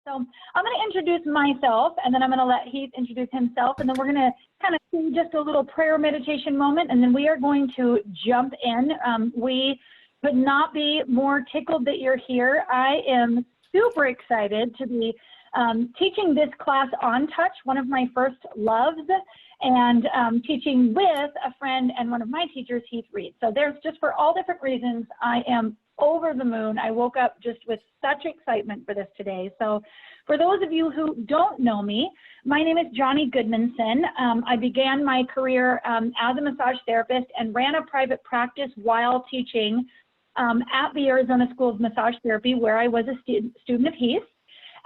So I'm going to introduce myself, and then I'm going to let Heath introduce himself, and then we're going to kind of do just a little prayer meditation moment, and then we are going to jump in. We could not be more tickled that you're here. I am super excited to be teaching this class on touch, one of my first loves, and teaching with a friend and one of my teachers, Heath Reed. So there's just, for all different reasons, I am over the moon. I woke up just with such excitement for this today. So for those of you who don't know me, my name is Johnny Goodmanson. I began my career as a massage therapist and ran a private practice while teaching at the Arizona School of Massage Therapy, where I was a student of Heath.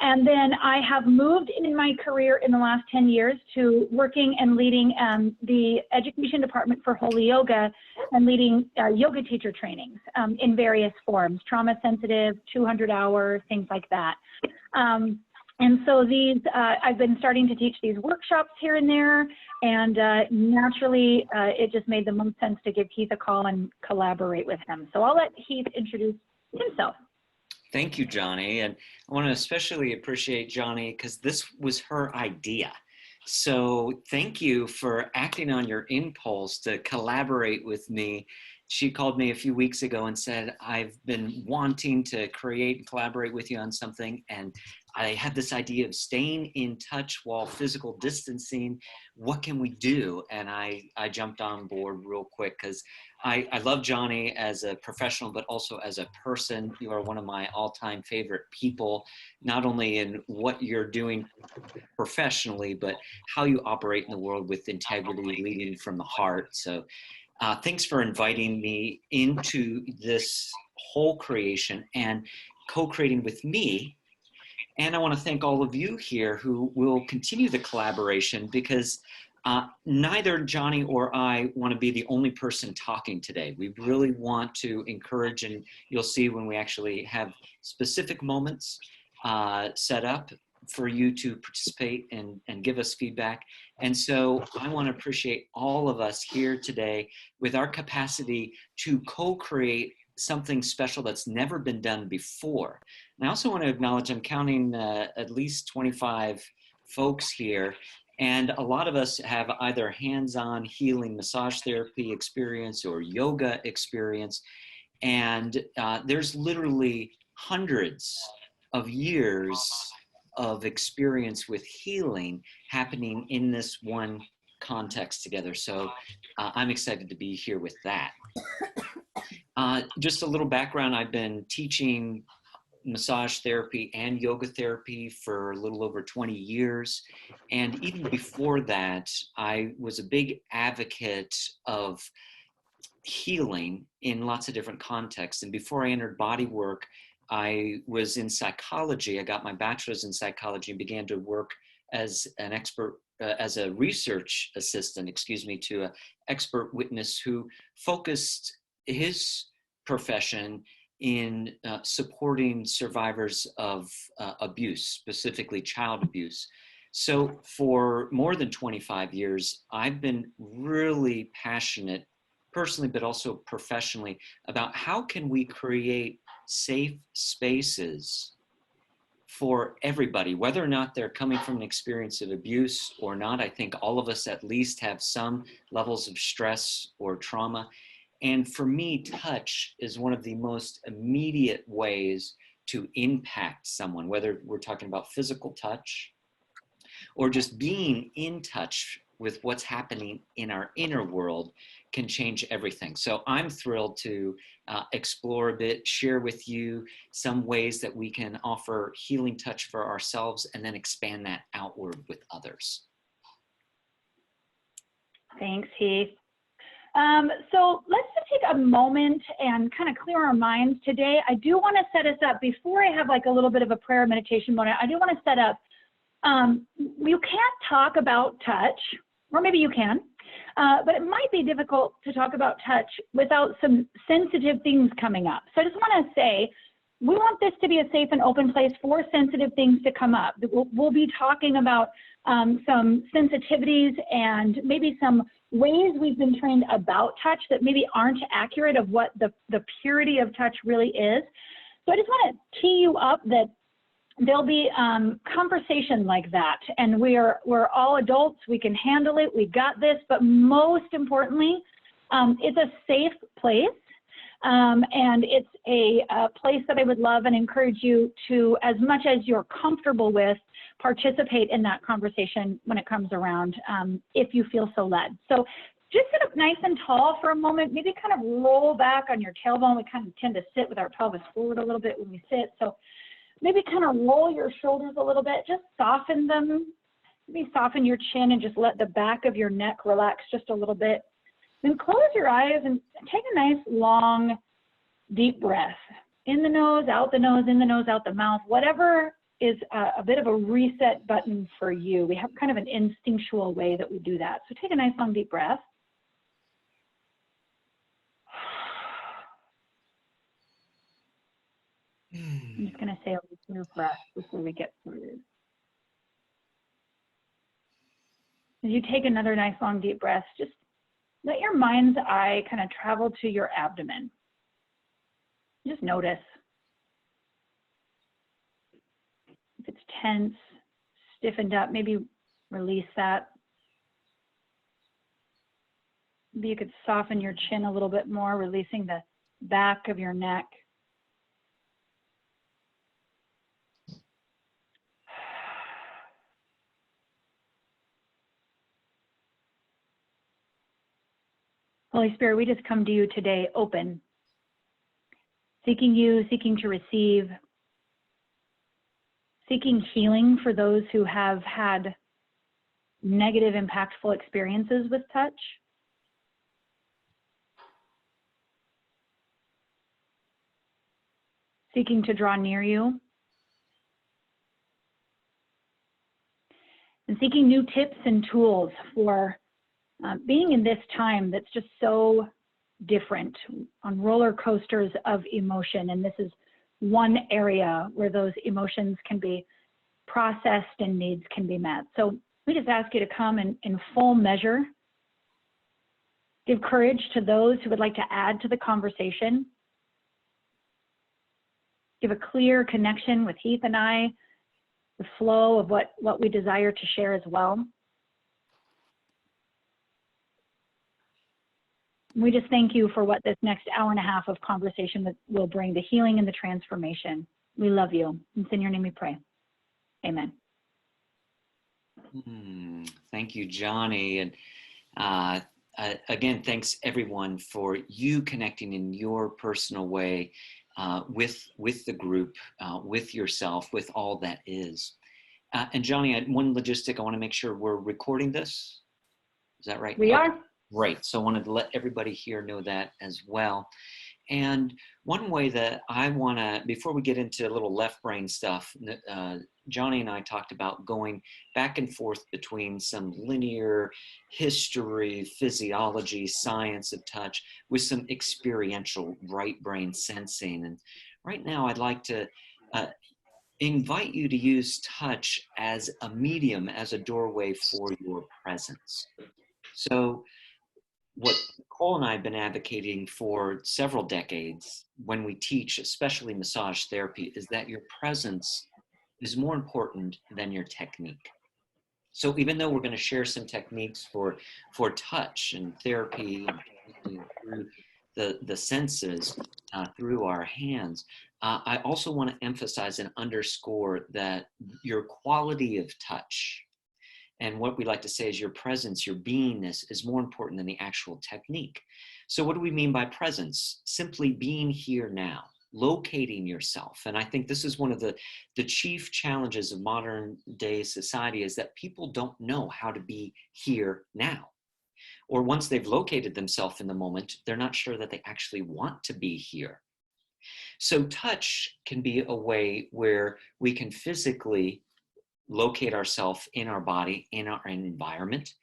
And then I have moved in my career in the last 10 years to working and leading the education department for Holy Yoga and leading yoga teacher trainings in various forms, trauma sensitive, 200 hours, things like that. And so these, I've been starting to teach these workshops here and there, and naturally it just made the most sense to give Heath a call and collaborate with him. So I'll let Heath introduce himself. Thank you, Johnny. And I want to especially appreciate Johnny because this was her idea. So thank you for acting on your impulse to collaborate with me. She called me a few weeks ago and said, I've been wanting to create and collaborate with you on something. And I had this idea of staying in touch while physical distancing. What can we do? And I jumped on board real quick because I love Johnny as a professional, but also as a person. You are one of my all-time favorite people, not only in what you're doing professionally, but how you operate in the world with integrity, leading from the heart. So thanks for inviting me into this whole creation and co-creating with me. And I want to thank all of you here who will continue the collaboration because neither Johnny or I want to be the only person talking today. We really want to encourage, and you'll see when we actually have specific moments set up for you to participate and give us feedback. And so I want to appreciate all of us here today with our capacity to co-create something special that's never been done before. And I also want to acknowledge I'm counting at least 25 folks here. And a lot of us have either hands-on healing massage therapy experience or yoga experience. And there's literally hundreds of years of experience with healing happening in this one context together. So I'm excited to be here with that. Just a little background, I've been teaching massage therapy and yoga therapy for a little over 20 years. And even before that, I was a big advocate of healing in lots of different contexts. And before I entered bodywork, I was in psychology. I got my bachelor's in psychology and began to work as an expert, as a research assistant, to an expert witness who focused his profession in supporting survivors of abuse, specifically child abuse. So for more than 25 years, I've been really passionate, personally, but also professionally, about how can we create safe spaces for everybody, whether or not they're coming from an experience of abuse or not. I think all of us at least have some levels of stress or trauma. And for me, touch is one of the most immediate ways to impact someone, whether we're talking about physical touch or just being in touch with what's happening in our inner world can change everything. So I'm thrilled to explore a bit, share with you some ways that we can offer healing touch for ourselves and then expand that outward with others. Thanks, Heath. So let's just take a moment and kind of clear our minds today. I do want to set us up, before I have like a little bit of a prayer meditation moment, I do want to set up, you can't talk about touch, or maybe you can, but it might be difficult to talk about touch without some sensitive things coming up. So I just want to say, we want this to be a safe and open place for sensitive things to come up. We'll be talking about some sensitivities and maybe some ways we've been trained about touch that maybe aren't accurate of what the purity of touch really is. So I just want to tee you up that there'll be conversation like that, and we're all adults. We can handle it. We got this. But most importantly, it's a safe place, and it's a place that I would love and encourage you to, as much as you're comfortable with, participate in that conversation when it comes around, if you feel so led. So just sit up nice and tall for a moment. Maybe kind of roll back on your tailbone. We kind of tend to sit with our pelvis forward a little bit when we sit. So maybe kind of roll your shoulders a little bit, just soften them. Maybe soften your chin and just let the back of your neck relax just a little bit. Then close your eyes and take a nice, long, deep breath. In the nose, out the nose, in the nose, out the mouth, whatever is a bit of a reset button for you. We have kind of an instinctual way that we do that. So take a nice, long, deep breath. I'm just going to say a few breaths before we get started. As you take another nice, long, deep breath, just let your mind's eye kind of travel to your abdomen. Just notice if it's tense, stiffened up, maybe release that. Maybe you could soften your chin a little bit more, releasing the back of your neck. Holy Spirit, we just come to you today open, seeking you, seeking to receive, seeking healing for those who have had negative, impactful experiences with touch. Seeking to draw near you. And seeking new tips and tools for being in this time that's just so different, on roller coasters of emotion. And this is one area where those emotions can be processed and needs can be met. So we just ask you to come in full measure. Give courage to those who would like to add to the conversation. Give a clear connection with Heath and I, the flow of what we desire to share as well. We just thank you for what this next hour and a half of conversation will bring, the healing and the transformation. We love you. It's in your name we pray. Amen. Thank you, Johnny. And again, thanks everyone for you connecting in your personal way with the group, with yourself, with all that is. And Johnny, one logistic, I want to make sure we're recording this. Is that right? We are. Right. So I wanted to let everybody here know that as well. And one way that I want to, before we get into a little left brain stuff, Johnny and I talked about going back and forth between some linear history, physiology, science of touch with some experiential right brain sensing. And right now I'd like to invite you to use touch as a medium, as a doorway for your presence. So what Nicole and I have been advocating for several decades when we teach, especially massage therapy, is that your presence is more important than your technique. So even though we're going to share some techniques for touch and therapy and through the senses, through our hands, I also want to emphasize and underscore that your quality of touch, and what we like to say is your presence, your beingness, is more important than the actual technique. So what do we mean by presence? Simply being here now, locating yourself. And I think this is one of the chief challenges of modern day society, is that people don't know how to be here now. Or once they've located themselves in the moment, they're not sure that they actually want to be here. So touch can be a way where we can physically locate ourselves in our body, in our environment.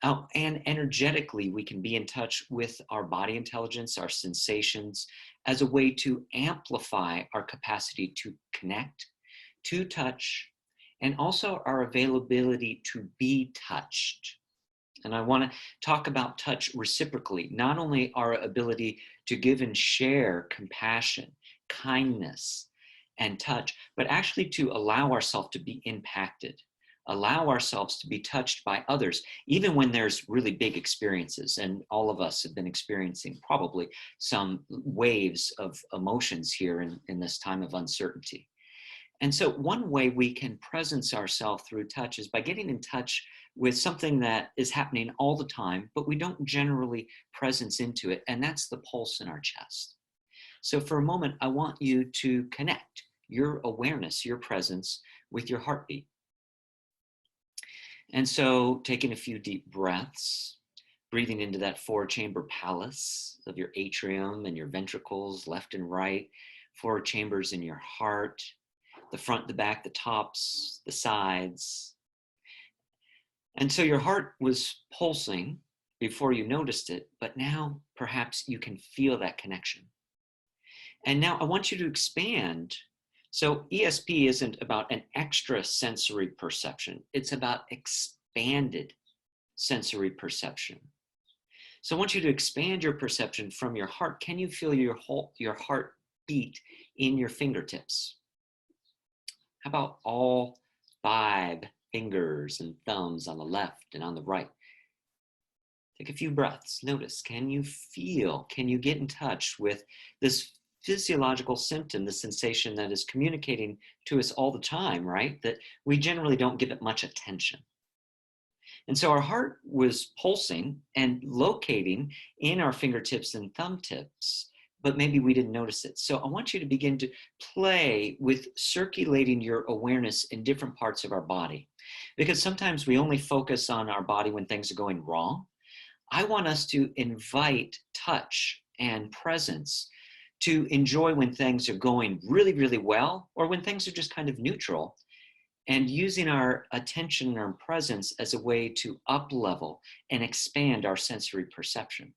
And energetically, we can be in touch with our body intelligence, our sensations, as a way to amplify our capacity to connect, to touch, and also our availability to be touched. And I want to talk about touch reciprocally, not only our ability to give and share compassion, kindness, and touch, but actually to allow ourselves to be impacted, allow ourselves to be touched by others, even when there's really big experiences. And all of us have been experiencing probably some waves of emotions here in this time of uncertainty. And so one way we can presence ourselves through touch is by getting in touch with something that is happening all the time, but we don't generally presence into it, and that's the pulse in our chest. So for a moment, I want you to connect your awareness, your presence with your heartbeat. And so taking a few deep breaths, breathing into that 4-chamber palace of your atrium and your ventricles, left and right, 4 chambers in your heart, the front, the back, the tops, the sides. And so your heart was pulsing before you noticed it, but now perhaps you can feel that connection. And now I want you to expand. So ESP isn't about an extra sensory perception. It's about expanded sensory perception. So I want you to expand your perception from your heart. Can you feel your heart beat in your fingertips? How about all 5 fingers and thumbs on the left and on the right? Take a few breaths. Notice, can you feel, can you get in touch with this physiological symptom, the sensation that is communicating to us all the time, right? That we generally don't give it much attention. And so our heart was pulsing and locating in our fingertips and thumb tips, but maybe we didn't notice it. So I want you to begin to play with circulating your awareness in different parts of our body, because sometimes we only focus on our body when things are going wrong. I want us to invite touch and presence to enjoy when things are going really, really well, or when things are just kind of neutral, and using our attention and our presence as a way to up-level and expand our sensory perception.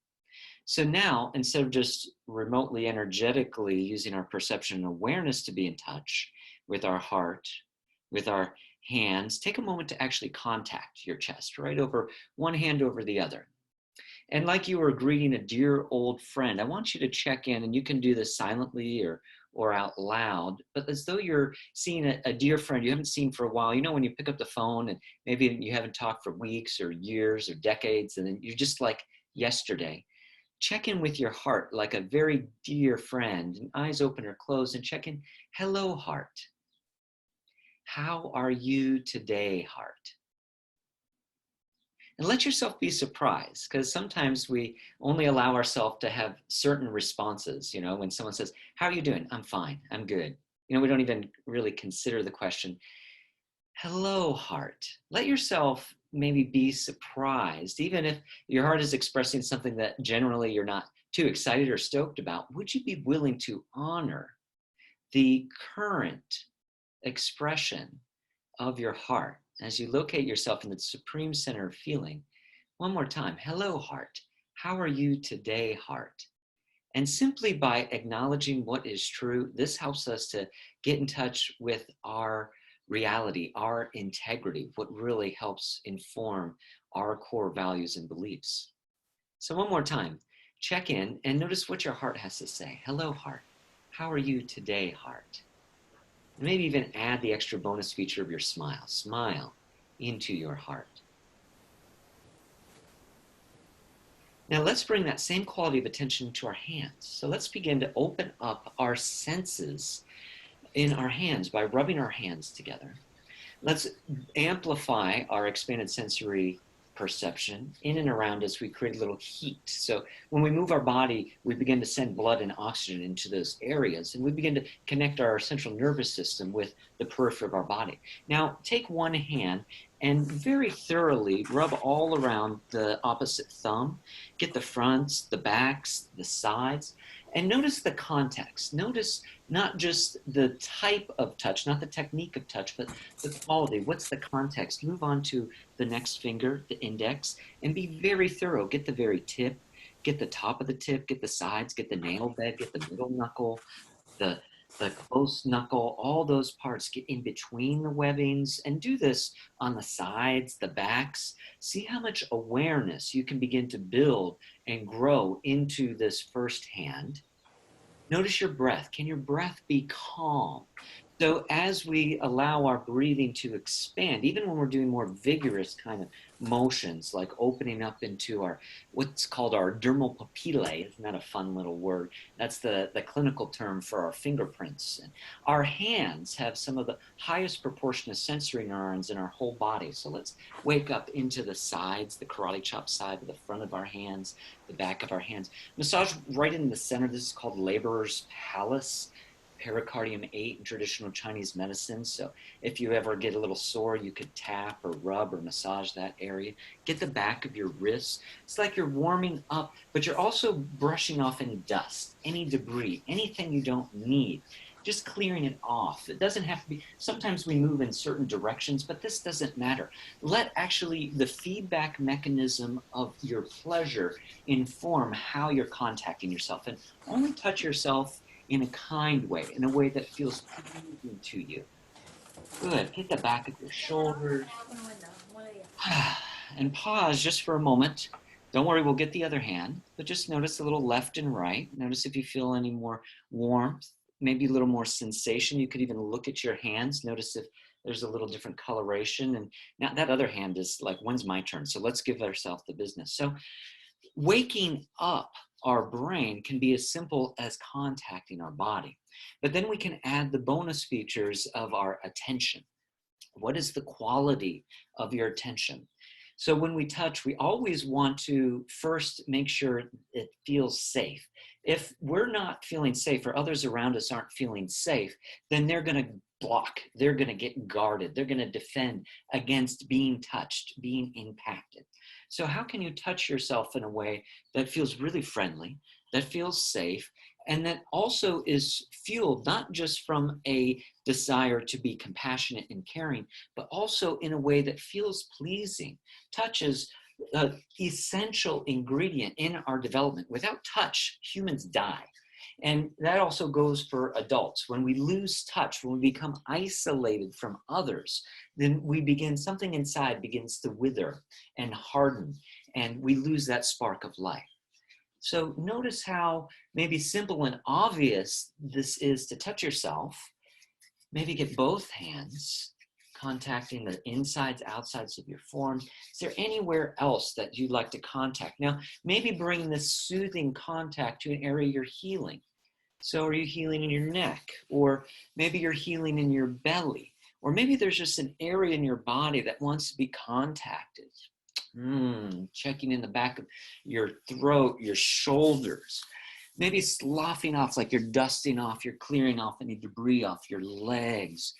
So now, instead of just remotely energetically using our perception and awareness to be in touch with our heart, with our hands, take a moment to actually contact your chest, right over one hand over the other. And like you were greeting a dear old friend, I want you to check in, and you can do this silently or out loud, but as though you're seeing a dear friend you haven't seen for a while. You know, when you pick up the phone and maybe you haven't talked for weeks or years or decades, and then you're just like yesterday. Check in with your heart like a very dear friend, and eyes open or closed, and check in. Hello, heart. How are you today, heart? And let yourself be surprised, because sometimes we only allow ourselves to have certain responses. You know, when someone says, how are you doing? I'm fine, I'm good. You know, we don't even really consider the question. Hello, heart. Let yourself maybe be surprised, even if your heart is expressing something that generally you're not too excited or stoked about. Would you be willing to honor the current expression of your heart as you locate yourself in the supreme center of feeling? One more time. Hello, heart. How are you today, heart? And simply by acknowledging what is true, this helps us to get in touch with our reality, our integrity, what really helps inform our core values and beliefs. So one more time, check in and notice what your heart has to say. Hello, heart. How are you today, heart? And maybe even add the extra bonus feature of your smile. Smile into your heart. Now let's bring that same quality of attention to our hands. So let's begin to open up our senses in our hands by rubbing our hands together. Let's amplify our expanded sensory perception in and around us. We create a little heat. So when we move our body, we begin to send blood and oxygen into those areas, and we begin to connect our central nervous system with the periphery of our body. Now take one hand and very thoroughly rub all around the opposite thumb. Get the fronts, the backs, the sides, and notice the context. Notice not just the type of touch, not the technique of touch, but the quality. What's the context? Move on to the next finger, the index, and be very thorough. Get the very tip, get the top of the tip, get the sides, get the nail bed, get the middle knuckle, the close knuckle, all those parts. Get in between the webbings and do this on the sides, the backs. See how much awareness you can begin to build and grow into this first hand. Notice your breath. Can your breath be calm? So as we allow our breathing to expand, even when we're doing more vigorous kind of motions, like opening up into our what's called our dermal papillae, isn't that a fun little word? That's the clinical term for our fingerprints. And our hands have some of the highest proportion of sensory neurons in our whole body. So let's wake up into the sides, the karate chop side, the front of our hands, the back of our hands. Massage right in the center. This is called laborer's palace, pericardium 8 in traditional Chinese medicine. So if you ever get a little sore, you could tap or rub or massage that area. Get the back of your wrists. It's like you're warming up, but you're also brushing off any dust, any debris, anything you don't need. Just clearing it off. It doesn't have to be, sometimes we move in certain directions, but this doesn't matter. Let actually the feedback mechanism of your pleasure inform how you're contacting yourself, and only touch yourself in a kind way, in a way that feels pleasing to you. Good. Get the back of your shoulders. And pause just for a moment. Don't worry, we'll get the other hand, but just notice a little left and right. Notice if you feel any more warmth, maybe a little more sensation. You could even look at your hands. Notice if there's a little different coloration. And now that other hand is like, when's my turn? So let's give ourselves the business. So waking up our brain can be as simple as contacting our body, but then we can add the bonus features of our attention. What is the quality of your attention? So when we touch, we always want to first make sure it feels safe. If we're not feeling safe, or others around us aren't feeling safe, then they're going to block, they're going to get guarded, they're going to defend against being touched, being impacted. So how can you touch yourself in a way that feels really friendly, that feels safe, and that also is fueled not just from a desire to be compassionate and caring, but also in a way that feels pleasing? Touch is an essential ingredient in our development. Without touch, humans die. And that also goes for adults. When we lose touch, when we become isolated from others, then we begin, something inside begins to wither and harden, and we lose that spark of life. So notice how maybe simple and obvious this is to touch yourself. Maybe get both hands contacting the insides, outsides of your forearm. Is there anywhere else that you'd like to contact? Now, maybe bring this soothing contact to an area you're healing. So are you healing in your neck? Or maybe you're healing in your belly. Or maybe there's just an area in your body that wants to be contacted. Checking in the back of your throat, your shoulders. Maybe sloughing off, like you're dusting off, you're clearing off any debris off your legs.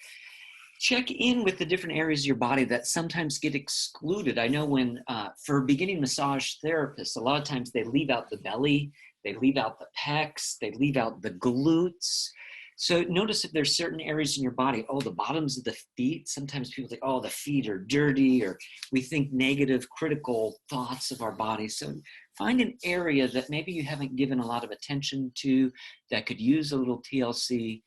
Check in with the different areas of your body that sometimes get excluded. I know when, for beginning massage therapists, a lot of times they leave out the belly, they leave out the pecs, they leave out the glutes. So notice if there's certain areas in your body, oh, the bottoms of the feet. Sometimes people think, oh, the feet are dirty, or we think negative, critical thoughts of our body. So find an area that maybe you haven't given a lot of attention to that could use a little TLC,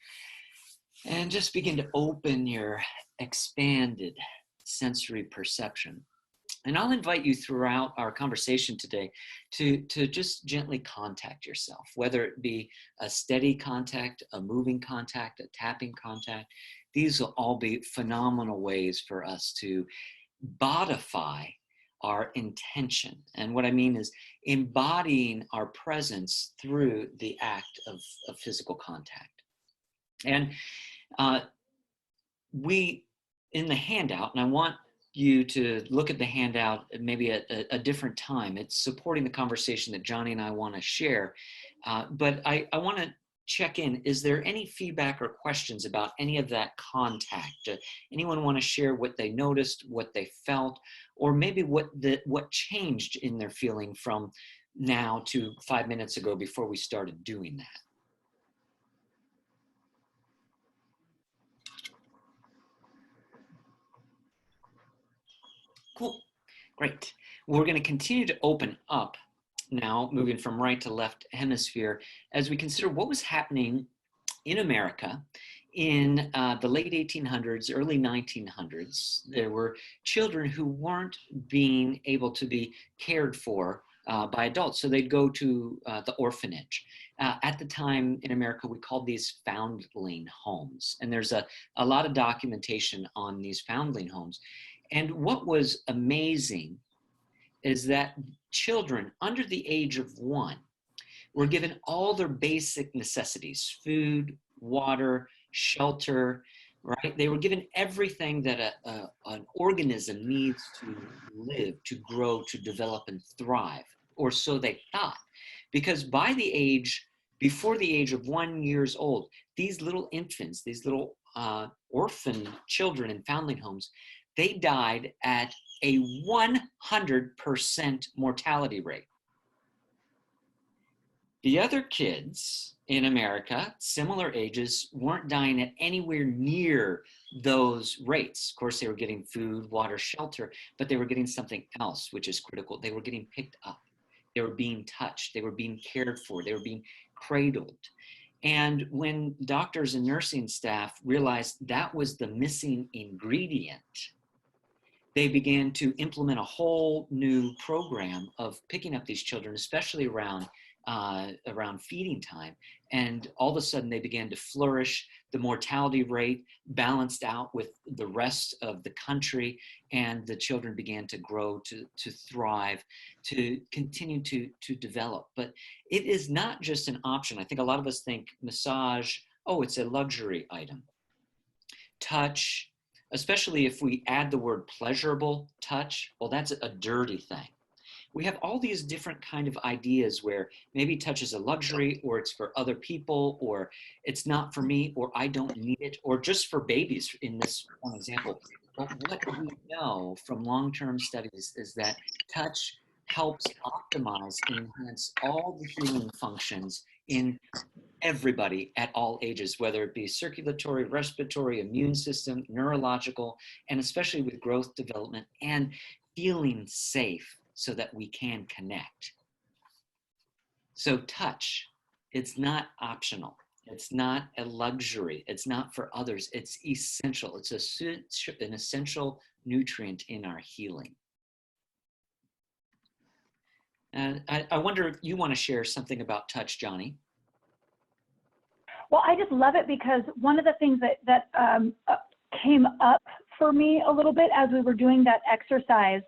and just begin to open your expanded sensory perception. And I'll invite you throughout our conversation today to just gently contact yourself, whether it be a steady contact, a moving contact, a tapping contact. These will all be phenomenal ways for us to bodify our intention. And what I mean is embodying our presence through the act of physical contact. And we, in the handout, and I want you to look at the handout maybe at a different time. It's supporting the conversation that Johnny and I want to share. But I want to check in. Is there any feedback or questions about any of that contact? Anyone want to share what they noticed, what they felt, or maybe what changed in their feeling from now to 5 minutes ago before we started doing that? Cool, great. We're going to continue to open up now, moving from right to left hemisphere, as we consider what was happening in America in the late 1800s, early 1900s. There were children who weren't being able to be cared for by adults, so they'd go to the orphanage. At the time in America, we called these foundling homes. And there's a lot of documentation on these foundling homes. And what was amazing is that children under the age of 1 were given all their basic necessities: food, water, shelter, right? They were given everything that an organism needs to live, to grow, to develop, and thrive, or so they thought. Because before the age of 1 year old, these little infants, these little orphan children in foundling homes, they died at a 100% mortality rate. The other kids in America, similar ages, weren't dying at anywhere near those rates. Of course, they were getting food, water, shelter, but they were getting something else, which is critical. They were getting picked up. They were being touched. They were being cared for. They were being cradled. And when doctors and nursing staff realized that was the missing ingredient, they began to implement a whole new program of picking up these children, especially around feeding time. And all of a sudden they began to flourish. The mortality rate balanced out with the rest of the country, and the children began to grow, to thrive, to continue to develop. But it is not just an option. I think a lot of us think massage, oh, it's a luxury item. Touch, especially if we add the word pleasurable touch, well, that's a dirty thing. We have all these different kind of ideas where maybe touch is a luxury, or it's for other people, or it's not for me, or I don't need it, or just for babies in this one example. But what we know from long-term studies is that touch helps optimize and enhance all the healing functions in everybody at all ages, whether it be circulatory, respiratory, immune system, neurological, and especially with growth, development, and feeling safe so that we can connect. So touch, it's not optional. It's not a luxury. It's not for others. It's essential. It's an essential nutrient in our healing. And I wonder if you want to share something about touch, Johnny. Well, I just love it because one of the things that came up for me a little bit as we were doing that exercise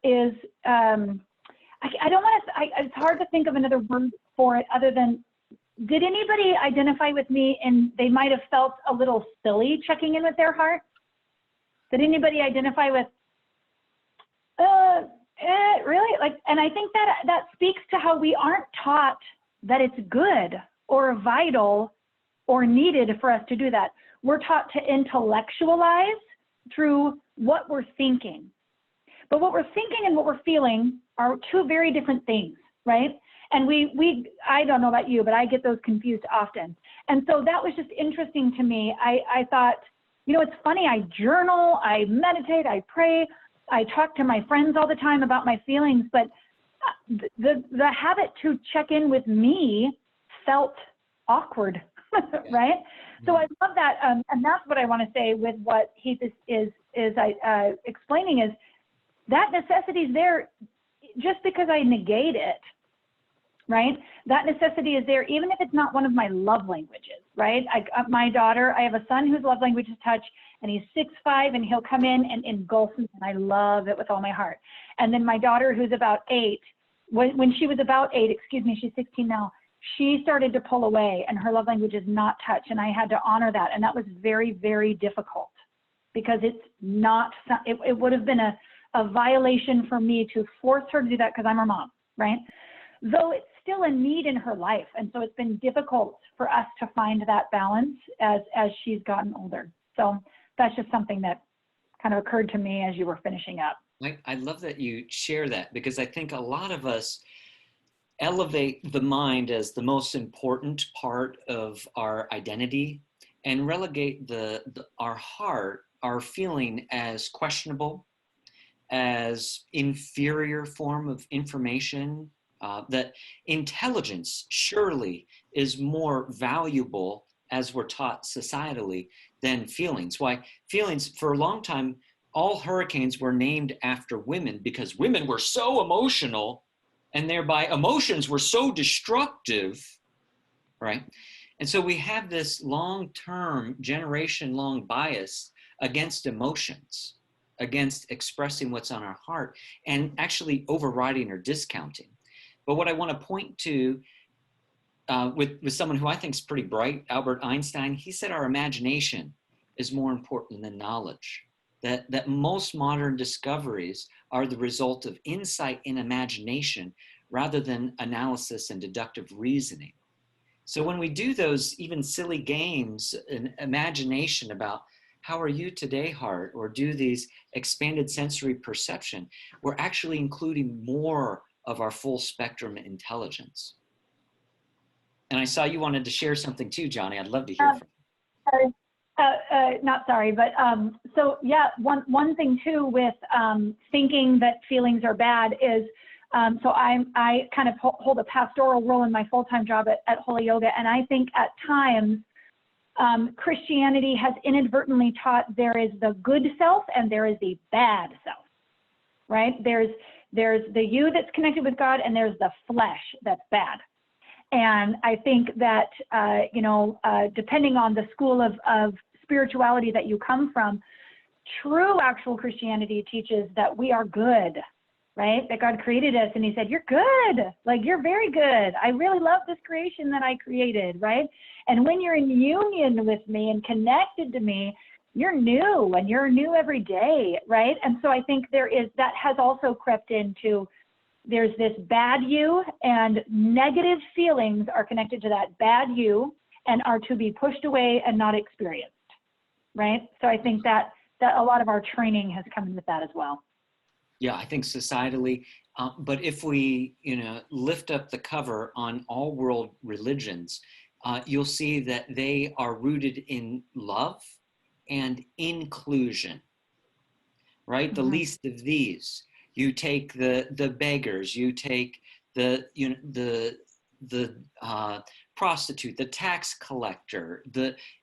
is, I don't want to, it's hard to think of another word for it other than, did anybody identify with me and they might have felt a little silly checking in with their heart? Did anybody identify with, really? Like, and I think that speaks to how we aren't taught that it's good or vital or needed for us to do that. We're taught to intellectualize through what we're thinking. But what we're thinking and what we're feeling are two very different things, right? And I don't know about you, but I get those confused often. And so that was just interesting to me. I thought, you know, it's funny, I journal, I meditate, I pray, I talk to my friends all the time about my feelings, but the habit to check in with me felt awkward, right? So I love that, and that's what I want to say with what Heath is explaining is that necessity is there just because I negate it, right? That necessity is there even if it's not one of my love languages, right? My daughter, I have a son whose love language is touch, and he's 6'5", and he'll come in and engulf me, and I love it with all my heart. And then my daughter, who's about 8, when she was about 8, excuse me, she's 16 now, she started to pull away, and her love language is not touch, and I had to honor that, and that was very, very difficult because it's not, it would have been a violation for me to force her to do that because I'm her mom, right? Though it's still a need in her life, and so it's been difficult for us to find that balance as she's gotten older. So that's just something that kind of occurred to me as you were finishing up. I love that you share that, because I think a lot of us elevate the mind as the most important part of our identity and relegate our heart, our feeling, as questionable, as inferior form of information, that intelligence surely is more valuable, as we're taught societally, than feelings. Why feelings, for a long time, all hurricanes were named after women because women were so emotional, and thereby emotions were so destructive right? And so we have this long-term, generation-long bias against emotions, against expressing what's on our heart, and actually overriding or discounting. But what I want to point to with someone who I think is pretty bright, Albert Einstein, he said our imagination is more important than knowledge. That most modern discoveries are the result of insight and imagination rather than analysis and deductive reasoning. So when we do those even silly games and imagination about how are you today, heart, or do these expanded sensory perception, we're actually including more of our full spectrum intelligence. And I saw you wanted to share something too, Johnny. I'd love to hear from Sorry. Not sorry, but so yeah, one thing too with thinking that feelings are bad is, so I kind of hold a pastoral role in my full-time job at Holy Yoga, and I think at times Christianity has inadvertently taught there is the good self and there is the bad self, right? There's the you that's connected with God, and there's the flesh that's bad. And I think that, depending on the school of spirituality that you come from, true actual Christianity teaches that we are good, right? That God created us and he said, you're good. Like, you're very good. I really love this creation that I created, right? And when you're in union with me and connected to me, you're new, and you're new every day, right? And so I think that has also crept into, there's this bad you, and negative feelings are connected to that bad you and are to be pushed away and not experienced, right? So I think that a lot of our training has come in with that as well. Yeah, I think societally, but if we, lift up the cover on all world religions, you'll see that they are rooted in love and inclusion, right? Mm-hmm. The least of these. You take the beggars, you take the prostitute, the tax collector,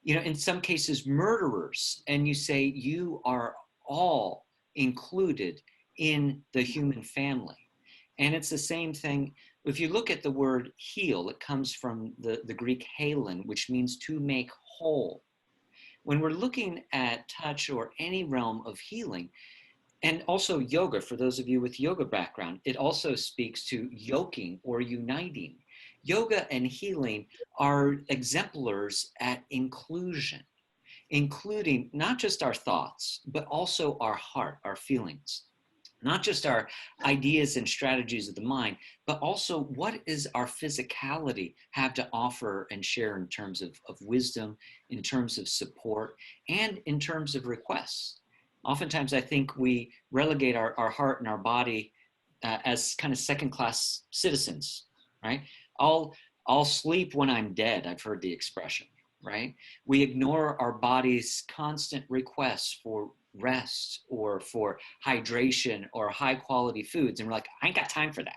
in some cases murderers, and you say you are all included in the human family. And it's the same thing. If you look at the word heal, it comes from the Greek halen, which means to make whole. When we're looking at touch or any realm of healing, and also yoga, for those of you with yoga background, it also speaks to yoking or uniting. Yoga and healing are exemplars at inclusion, including not just our thoughts, but also our heart, our feelings. Not just our ideas and strategies of the mind, but also what is our physicality have to offer and share in terms of wisdom, in terms of support, and in terms of requests. Oftentimes, I think we relegate our heart and our body as kind of second-class citizens, right? I'll sleep when I'm dead. I've heard the expression, right? We ignore our body's constant requests for rest or for hydration or high-quality foods, and we're like, I ain't got time for that.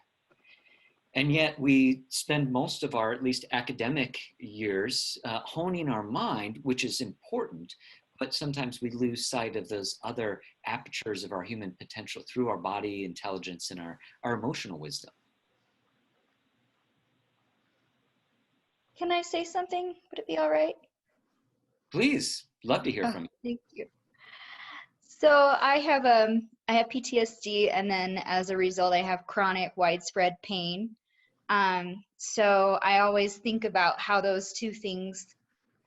And yet we spend most of our, at least academic years, honing our mind, which is important, but sometimes we lose sight of those other apertures of our human potential through our body intelligence and our emotional wisdom. Can I say something? Would it be all right? Please, love to hear from you. Thank you. So I have PTSD, and then as a result, I have chronic widespread pain. So I always think about how those two things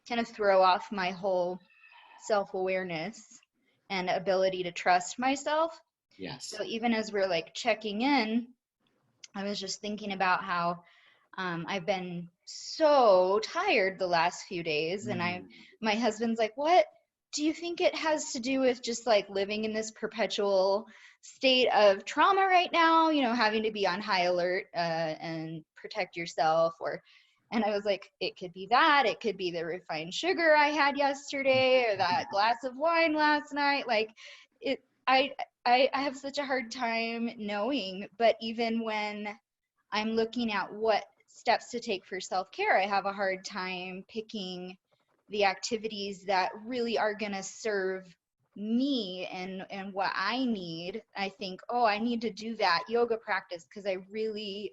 kind of throw off my whole self-awareness and ability to trust myself. Yes. So even as we're like checking in, I was just thinking about how I've been so tired the last few days, and my husband's like, what do you think it has to do with just like living in this perpetual state of trauma right now, having to be on high alert and protect yourself? And I was like, it could be that, it could be the refined sugar I had yesterday or that glass of wine last night. Like I have such a hard time knowing, but even when I'm looking at what steps to take for self-care, I have a hard time picking the activities that really are going to serve me and what I need. I think, I need to do that yoga practice because I really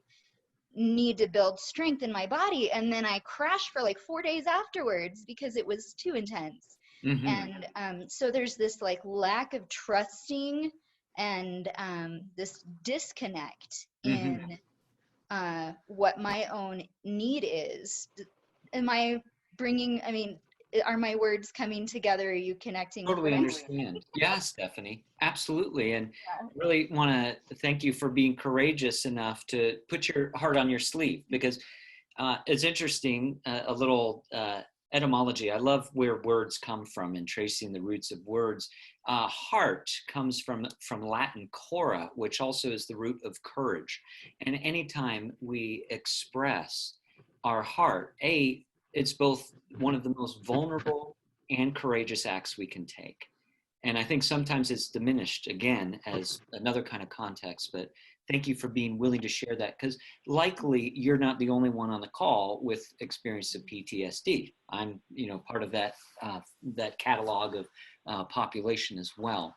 need to build strength in my body. And then I crashed for like 4 days afterwards because it was too intense. Mm-hmm. And so there's this like lack of trusting and this disconnect Mm-hmm. in what my own need is. Am I bringing, I mean, are my words coming together? Are you connecting with what Totally I'm saying? understand. Yeah, Stephanie, absolutely. And Yeah. I really want to thank you for being courageous enough to put your heart on your sleeve, because it's interesting, a little etymology. I love where words come from and tracing the roots of words. Heart comes from Latin cora, which also is the root of courage. And anytime we express our heart, it's both one of the most vulnerable and courageous acts we can take. And I think sometimes it's diminished again as another kind of context, but thank you for being willing to share that, because likely you're not the only one on the call with experience of PTSD. I'm, part of that catalog of population as well.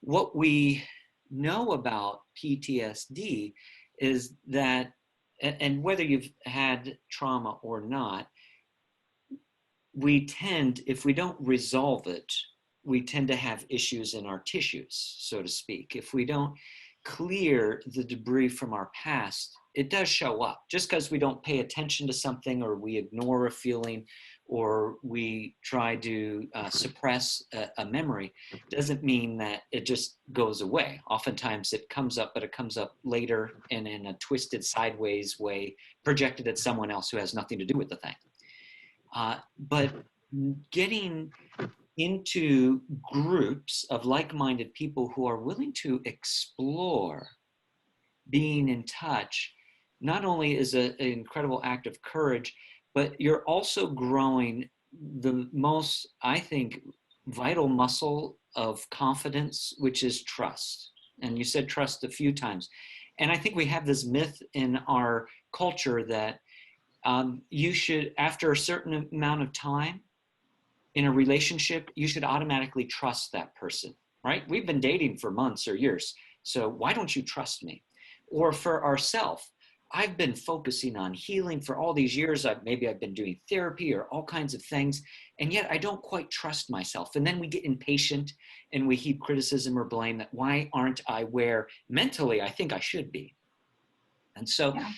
What we know about PTSD is that, and whether you've had trauma or not, we tend, if we don't resolve it, we tend to have issues in our tissues, so to speak. If we don't clear the debris from our past, it does show up. Just because we don't pay attention to something, or we ignore a feeling, or we try to suppress a memory, doesn't mean that it just goes away. Oftentimes it comes up, but it comes up later and in a twisted sideways way, projected at someone else who has nothing to do with the thing. But getting into groups of like-minded people who are willing to explore being in touch, not only is an incredible act of courage, but you're also growing the most, I think, vital muscle of confidence, which is trust. And you said trust a few times. And I think we have this myth in our culture that you should, after a certain amount of time in a relationship, you should automatically trust that person, right? We've been dating for months or years, so why don't you trust me? Or for ourselves, I've been focusing on healing for all these years. Maybe I've been doing therapy or all kinds of things, and yet I don't quite trust myself. And then we get impatient and we heap criticism or blame that why aren't I where mentally I think I should be? And so Yeah.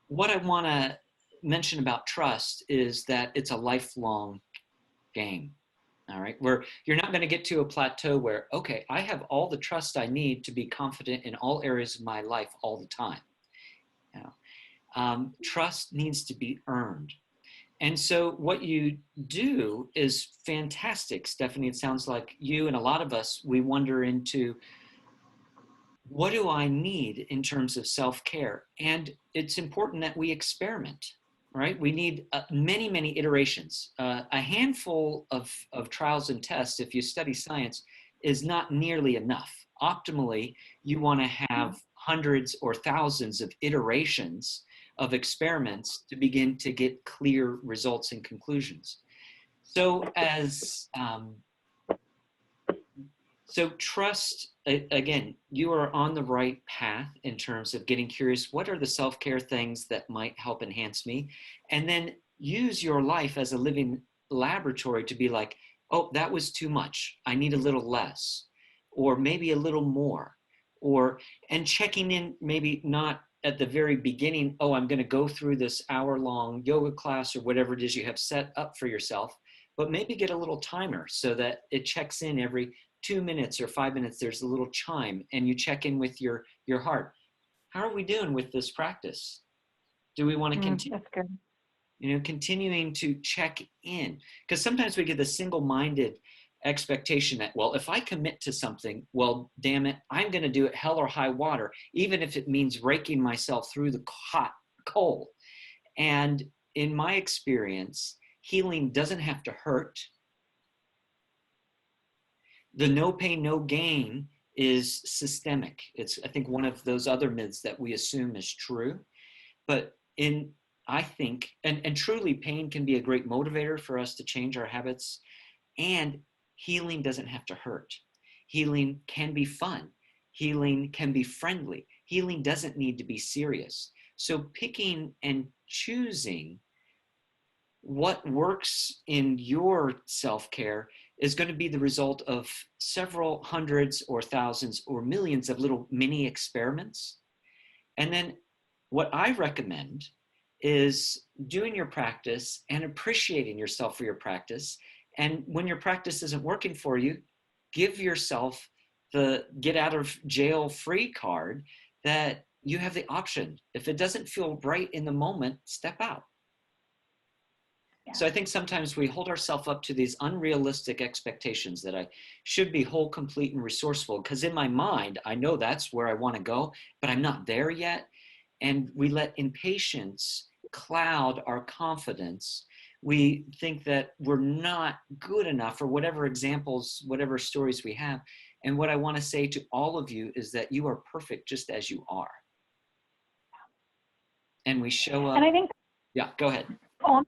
what I want to mention about trust is that it's a lifelong game. All right, where you're not going to get to a plateau where, okay, I have all the trust I need to be confident in all areas of my life all the time. Trust needs to be earned. And so what you do is fantastic, Stephanie. It sounds like you and a lot of us, we wonder into, what do I need in terms of self-care? And it's important that we experiment, right? We need many, many iterations. A handful of trials and tests, if you study science, is not nearly enough. Optimally, you want to have hundreds or thousands of iterations of experiments to begin to get clear results and conclusions. So so trust, again, you are on the right path in terms of getting curious. What are the self-care things that might help enhance me? And then use your life as a living laboratory to be like, oh, that was too much. I need a little less, or maybe a little more, and checking in, maybe not at the very beginning, oh, I'm going to go through this hour-long yoga class or whatever it is you have set up for yourself, but maybe get a little timer so that it checks in every 2 minutes or 5 minutes. There's a little chime, and you check in with your heart. How are we doing with this practice? Do we want to continue? That's good. Continuing to check in, because sometimes we get the single-minded expectation that, well, if I commit to something, well, damn it, I'm going to do it hell or high water, even if it means raking myself through the hot coal. And in my experience, healing doesn't have to hurt. The no pain, no gain is systemic. It's, I think, one of those other myths that we assume is true. But I think, and truly, pain can be a great motivator for us to change our habits. And healing doesn't have to hurt. Healing can be fun. Healing can be friendly. Healing doesn't need to be serious. So picking and choosing what works in your self-care is going to be the result of several hundreds or thousands or millions of little mini experiments. And then what I recommend is doing your practice and appreciating yourself for your practice. And when your practice isn't working for you, give yourself the get out of jail free card that you have the option. If it doesn't feel right in the moment, step out. Yeah. So I think sometimes we hold ourselves up to these unrealistic expectations that I should be whole, complete, and resourceful, because in my mind, I know that's where I want to go, but I'm not there yet. And we let impatience cloud our confidence. We think that we're not good enough, or whatever examples, whatever stories we have. And what I want to say to all of you is that you are perfect just as you are. And we show up. And I think, yeah, go ahead. oh,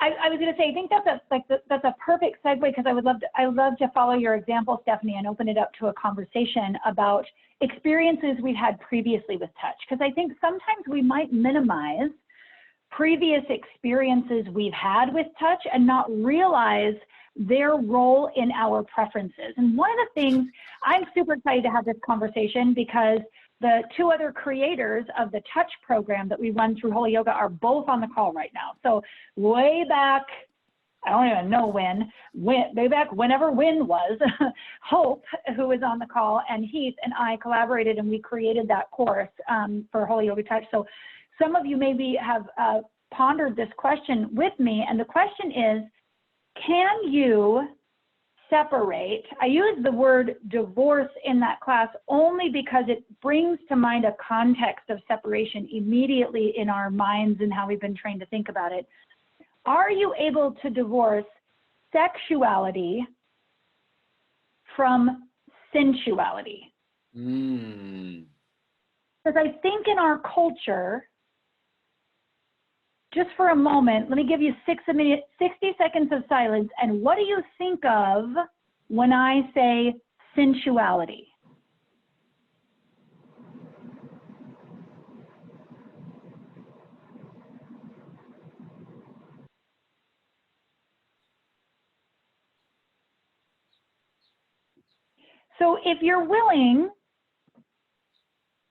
I was going to say, I think that's a perfect segue, because I would love to follow your example, Stephanie, and open it up to a conversation about experiences we've had previously with touch. Because I think sometimes we might minimize previous experiences we've had with touch and not realize their role in our preferences. And one of the things, I'm super excited to have this conversation, because the two other creators of the touch program that we run through Holy Yoga are both on the call right now. So way back, I don't even know way back whenever Win was, Hope, who was on the call, and Heath and I collaborated and we created that course for Holy Yoga Touch. So some of you maybe have pondered this question with me, and the question is, can you separate? I use the word divorce in that class only because it brings to mind a context of separation immediately in our minds and how we've been trained to think about it. Are you able to divorce sexuality from sensuality? Because I think in our culture, just for a moment, let me give you 60 seconds of silence. And what do you think of when I say sensuality? So if you're willing,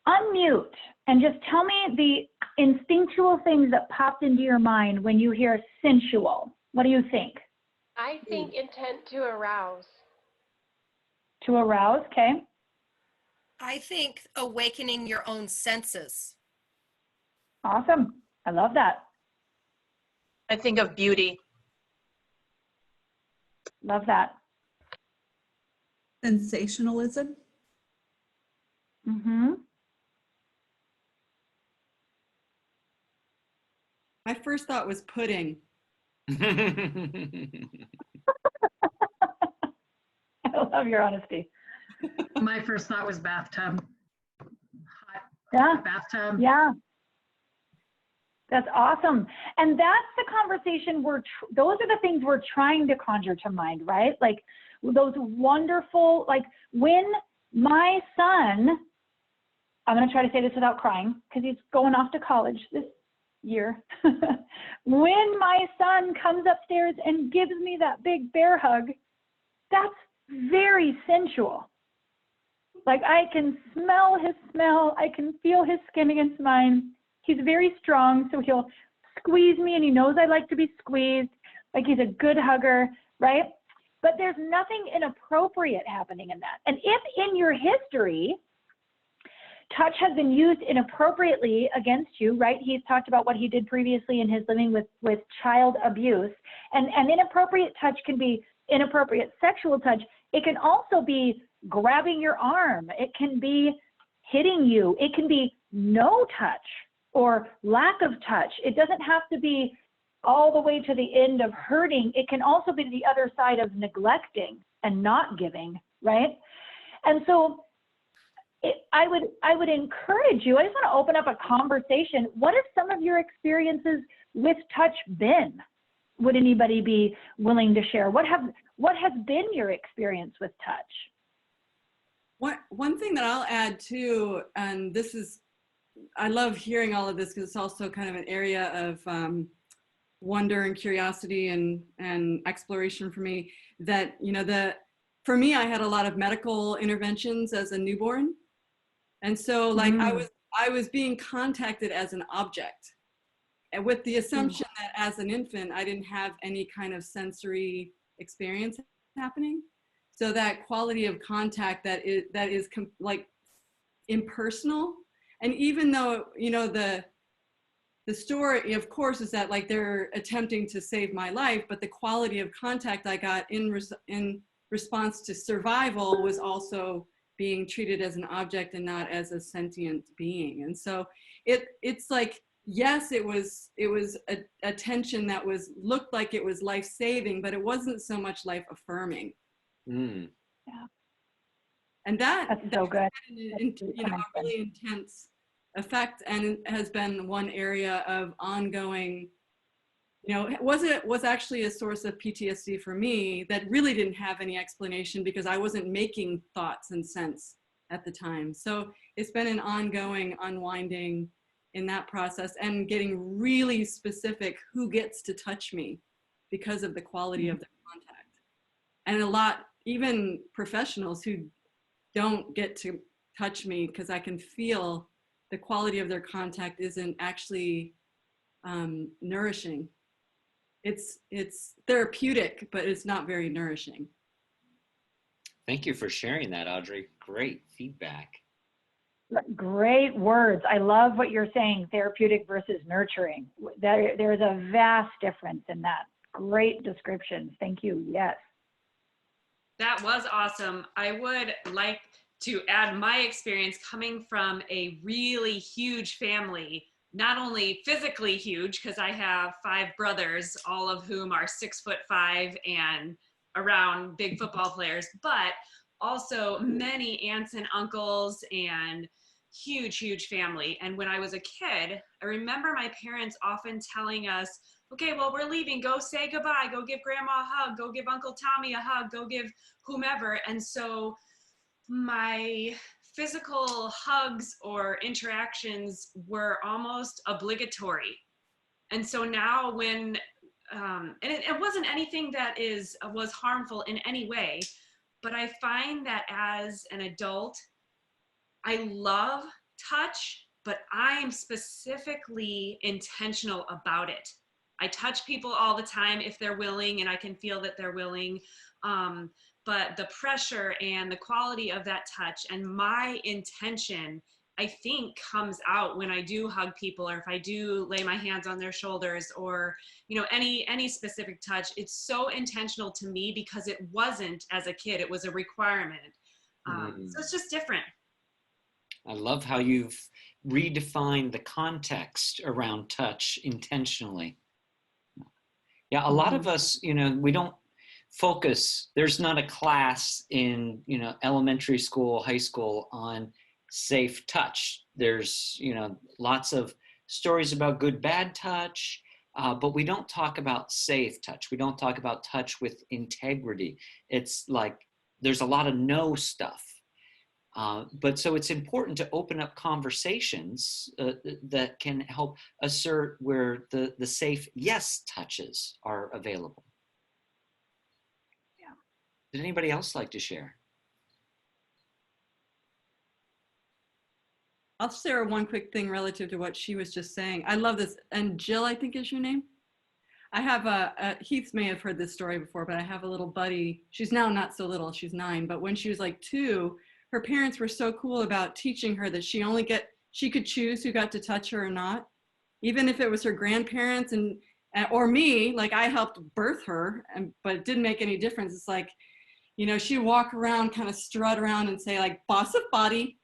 unmute and just tell me the instinctual things that popped into your mind when you hear sensual. What do you think? I think intent to arouse. To arouse, okay. I think awakening your own senses. Awesome. I love that. I think of beauty. Love that. Sensationalism. Mm-hmm. My first thought was pudding. I love your honesty. My first thought was bathtub. Hot Yeah. bathtub. Yeah. That's awesome. And that's the conversation those are the things we're trying to conjure to mind, right? Like those wonderful, like when my son, I'm going to try to say this without crying because he's going off to college this year. When my son comes upstairs and gives me that big bear hug, that's very sensual. Like I can smell his smell. I can feel his skin against mine. He's very strong, so he'll squeeze me and he knows I like to be squeezed. Like he's a good hugger, right? But there's nothing inappropriate happening in that. And if in your history, touch has been used inappropriately against you, right? He's talked about what he did previously in his living with child abuse. And inappropriate touch can be inappropriate sexual touch. It can also be grabbing your arm. It can be hitting you. It can be no touch or lack of touch. It doesn't have to be all the way to the end of hurting. It can also be the other side of neglecting and not giving, right? And so I would encourage you, I just want to open up a conversation. What have some of your experiences with touch been? Would anybody be willing to share? What has been your experience with touch? One thing that I'll add too, and this is I love hearing all of this because it's also kind of an area of wonder and curiosity and exploration for me. That, you know, for me, I had a lot of medical interventions as a newborn. And so like I was being contacted as an object, and with the assumption that as an infant, I didn't have any kind of sensory experience happening. So that quality of contact that is like impersonal. And even though, you know, the story, of course, is that like they're attempting to save my life, but the quality of contact I got in response to survival was also being treated as an object and not as a sentient being. And so it's like, yes, it was a tension that looked like it was life-saving, but it wasn't so much life-affirming. Mm. Yeah. And That's so good. you know, a really intense effect, and has been one area of ongoing, you know, was actually a source of PTSD for me that really didn't have any explanation because I wasn't making thoughts and sense at the time. So it's been an ongoing unwinding in that process, and getting really specific who gets to touch me because of the quality of their contact. And a lot, even professionals who don't get to touch me because I can feel the quality of their contact isn't actually nourishing. It's therapeutic, but it's not very nourishing. Thank you for sharing that, Audrey. Great feedback. Great words. I love what you're saying, therapeutic versus nurturing. There's a vast difference in that. Great descriptions. Thank you. Yes. That was awesome. I would like to add my experience coming from a really huge family, not only physically huge, because I have 5 brothers, all of whom are 6'5" and around big football players, but also many aunts and uncles and huge family. And when I was a kid, I remember my parents often telling us, okay, well, we're leaving, go say goodbye, go give grandma a hug, go give Uncle Tommy a hug, go give whomever. And so my physical hugs or interactions were almost obligatory. And so now when, and it wasn't anything that was harmful in any way, but I find that as an adult, I love touch, but I'm specifically intentional about it. I touch people all the time if they're willing, and I can feel that they're willing. But the pressure and the quality of that touch and my intention, I think, comes out when I do hug people, or if I do lay my hands on their shoulders, or, you know, any specific touch. It's so intentional to me because it wasn't as a kid, it was a requirement. So it's just different. I love how you've redefined the context around touch intentionally. Yeah, a lot of us, you know, we don't focus. There's not a class in, you know, elementary school, high school on safe touch. There's, you know, lots of stories about good, bad touch, but we don't talk about safe touch. We don't talk about touch with integrity. It's like there's a lot of no stuff. But so it's important to open up conversations that can help assert where the safe yes touches are available. Yeah. Did anybody else like to share? I'll share one quick thing relative to what she was just saying. I love this. And Jill, I think is your name. I have Heath may have heard this story before, but I have a little buddy. She's now not so little, she's 9, but when she was like 2, her parents were so cool about teaching her that she could choose who got to touch her or not, even if it was her grandparents or me. Like, I helped birth her, but it didn't make any difference. It's like, you know, she'd walk around, kind of strut around and say like, boss of body,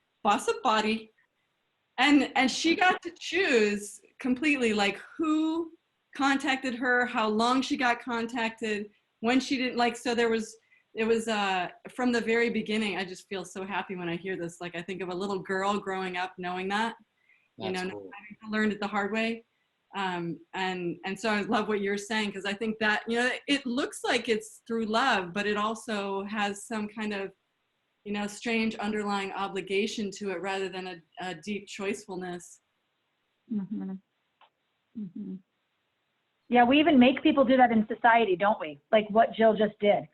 and she got to choose completely like who contacted her, how long she got contacted, when she didn't. Like, so it was from the very beginning. I just feel so happy when I hear this. Like, I think of a little girl growing up knowing that, you know, cool. I learned it the hard way. And so I love what you're saying, because I think that, you know, it looks like it's through love, but it also has some kind of, you know, strange underlying obligation to it rather than a deep choicefulness. Mhm. Mhm. Yeah, we even make people do that in society, don't we? Like what Jill just did.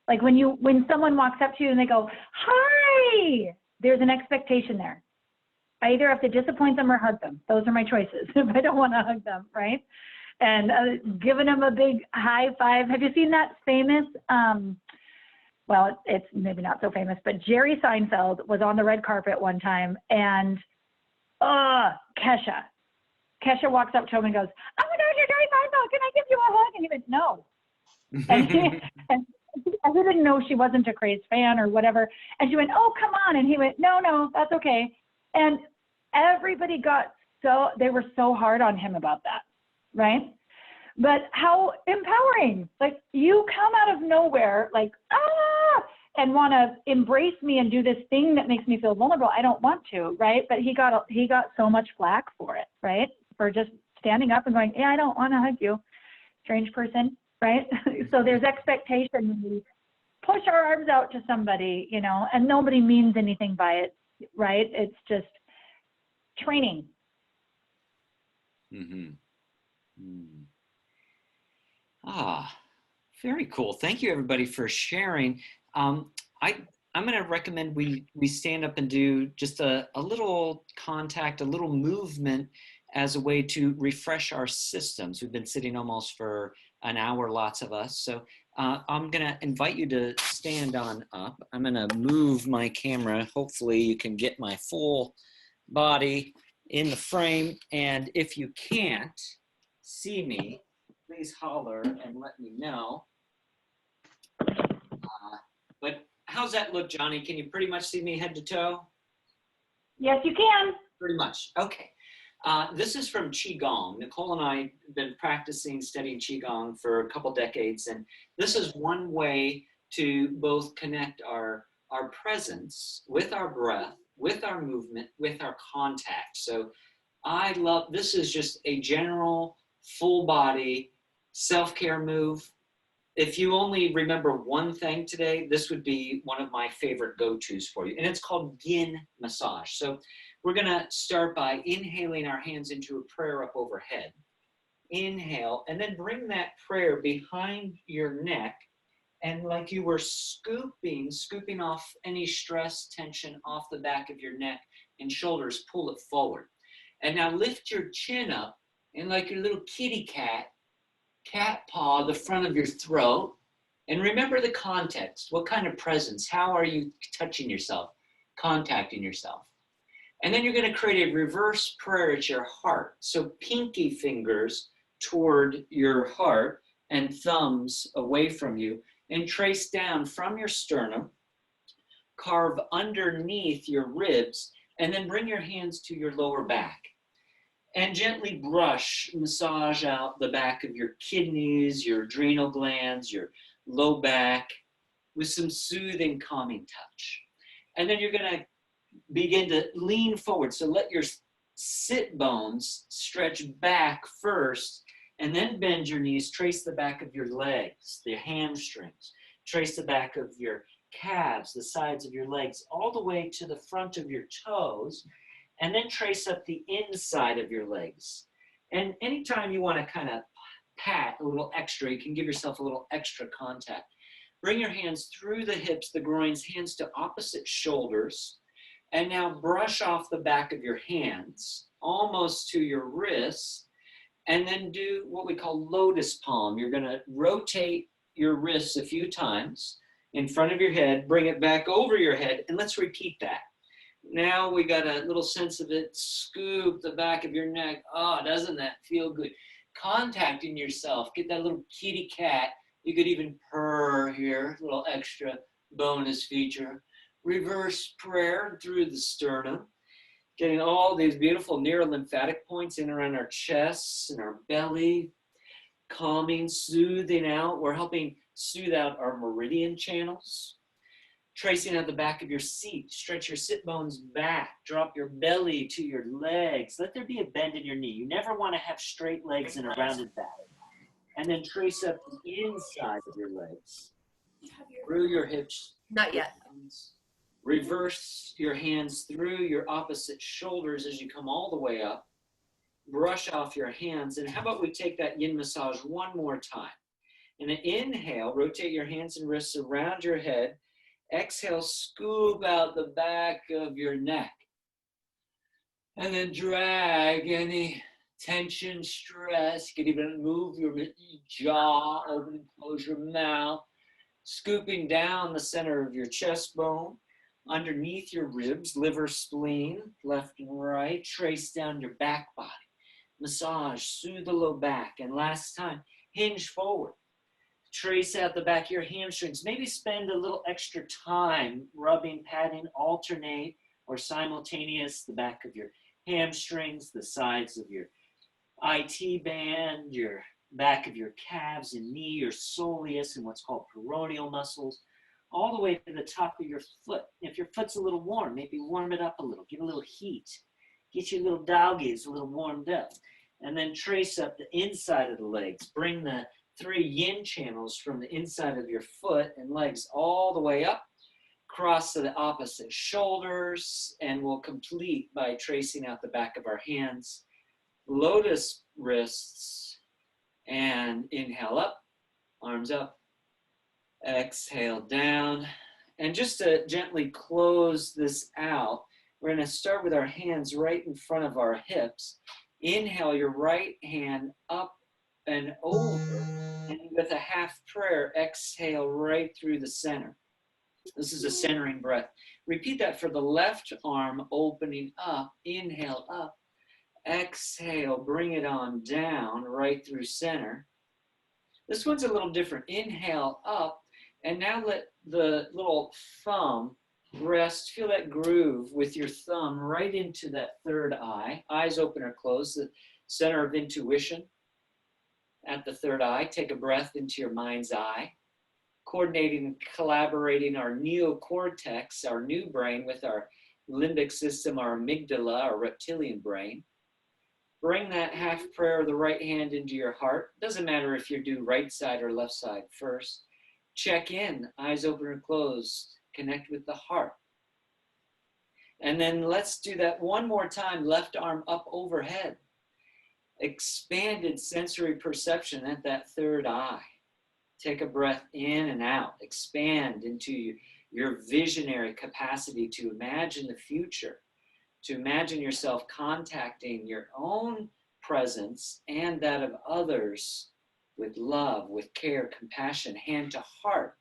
Like when someone walks up to you and they go, "Hi," there's an expectation there. I either have to disappoint them or hug them. Those are my choices if I don't want to hug them, right? And giving them a big high five. Have you seen that famous, well, it's maybe not so famous, but Jerry Seinfeld was on the red carpet one time, and Kesha walks up to him and goes, "Oh my gosh, you're Jerry Seinfeld. Can I give you a hug?" And he went, "No." And he didn't know she wasn't a crazed fan or whatever. And she went, "Oh, come on." And he went, No, that's okay." And everybody they were so hard on him about that, right? But how empowering. Like, you come out of nowhere, like, and want to embrace me and do this thing that makes me feel vulnerable. I don't want to, right? But he got so much flack for it, right? For just standing up and going, "Yeah, I don't want to hug you, strange person," right? So there's expectation when we push our arms out to somebody, and nobody means anything by it, right? It's just training. Mm-hmm. Very cool. Thank you, everybody, for sharing. I'm going to recommend we stand up and do just a little contact, a little movement as a way to refresh our systems. We've been sitting almost for an hour, lots of us. So I'm going to invite you to stand on up. I'm going to move my camera. Hopefully you can get my full body in the frame. And if you can't see me, please holler and let me know. But how's that look, Johnny? Can you pretty much see me head to toe? Yes, you can. Pretty much. Okay. This is from Qigong. Nicole and I have been practicing, studying Qigong for a couple decades, and this is one way to both connect our presence with our breath, with our movement, with our contact. So this is just a general full body self-care move. If you only remember one thing today, this would be one of my favorite go-tos for you. And it's called Yin massage. So we're going to start by inhaling our hands into a prayer up overhead. Inhale, and then bring that prayer behind your neck. And like you were scooping off any stress, tension off the back of your neck and shoulders, pull it forward. And now lift your chin up, and like your little kitty cat paw the front of your throat. And remember the context. What kind of presence? How are you touching yourself, contacting yourself? And then you're going to create a reverse prayer at your heart. So pinky fingers toward your heart and thumbs away from you, and trace down from your sternum, carve underneath your ribs, and then bring your hands to your lower back. And gently massage out the back of your kidneys, your adrenal glands, your low back with some soothing, calming touch. And then you're going to begin to lean forward. So let your sit bones stretch back first, and then bend your knees. Trace the back of your legs, the hamstrings. Trace the back of your calves, the sides of your legs, all the way to the front of your toes. And then trace up the inside of your legs. And anytime you want to kind of pat a little extra, you can give yourself a little extra contact. Bring your hands through the hips, the groins, hands to opposite shoulders. And now brush off the back of your hands, almost to your wrists. And then do what we call lotus palm. You're going to rotate your wrists a few times in front of your head, bring it back over your head, and let's repeat that. Now we got a little sense of it. Scoop the back of your neck. Oh, doesn't that feel good? Contacting yourself. Get that little kitty cat. You could even purr here, a little extra bonus feature. Reverse prayer through the sternum. Getting all these beautiful neurolymphatic points in around our chests and our belly. Calming, soothing out. We're helping soothe out our meridian channels. Tracing out the back of your seat, stretch your sit bones back, drop your belly to your legs. Let there be a bend in your knee. You never want to have straight legs and a rounded back. And then trace up the inside of your legs, through your hips. Not yet. Reverse your hands through your opposite shoulders as you come all the way up. brush off your hands. And how about we take that yin massage one more time? And then inhale, rotate your hands and wrists around your head. Exhale, scoop out the back of your neck. And then drag any tension, stress. You can even move your jaw, open and close your mouth. Scooping down the center of your chest bone, underneath your ribs, liver, spleen, left and right. Trace down your back body. Massage, soothe the low back. And last time, hinge forward. Trace out the back of your hamstrings. Maybe spend a little extra time rubbing, patting, alternate or simultaneous the back of your hamstrings, the sides of your IT band, your back of your calves and knee, your soleus and what's called peroneal muscles, all the way to the top of your foot. If your foot's a little warm, maybe warm it up a little, give it a little heat. Get your little doggies a little warmed up. And then trace up the inside of the legs. Bring the 3 yin channels from the inside of your foot and legs all the way up, cross to the opposite shoulders, and we'll complete by tracing out the back of our hands. Lotus wrists, and inhale up, arms up, exhale down. And just to gently close this out, we're going to start with our hands right in front of our hips. Inhale your right hand up and over, and with a half prayer, exhale right through the center. This is a centering breath. Repeat that for the left arm, opening up, inhale up, exhale, bring it on down, right through center. This one's a little different. Inhale up, and now let the little thumb rest, feel that groove with your thumb right into that third eye. Eyes open or closed, the center of intuition. At the third eye, take a breath into your mind's eye, coordinating and collaborating our neocortex, our new brain, with our limbic system, our amygdala, our reptilian brain. Bring that half prayer of the right hand into your heart. Doesn't matter if you do right side or left side first. Check in, eyes open or closed. Connect with the heart. And then let's do that one more time. Left arm up overhead. Expanded sensory perception at that third eye. Take a breath in and out. Expand into your visionary capacity to imagine the future, to imagine yourself contacting your own presence and that of others with love, with care, compassion, hand to heart,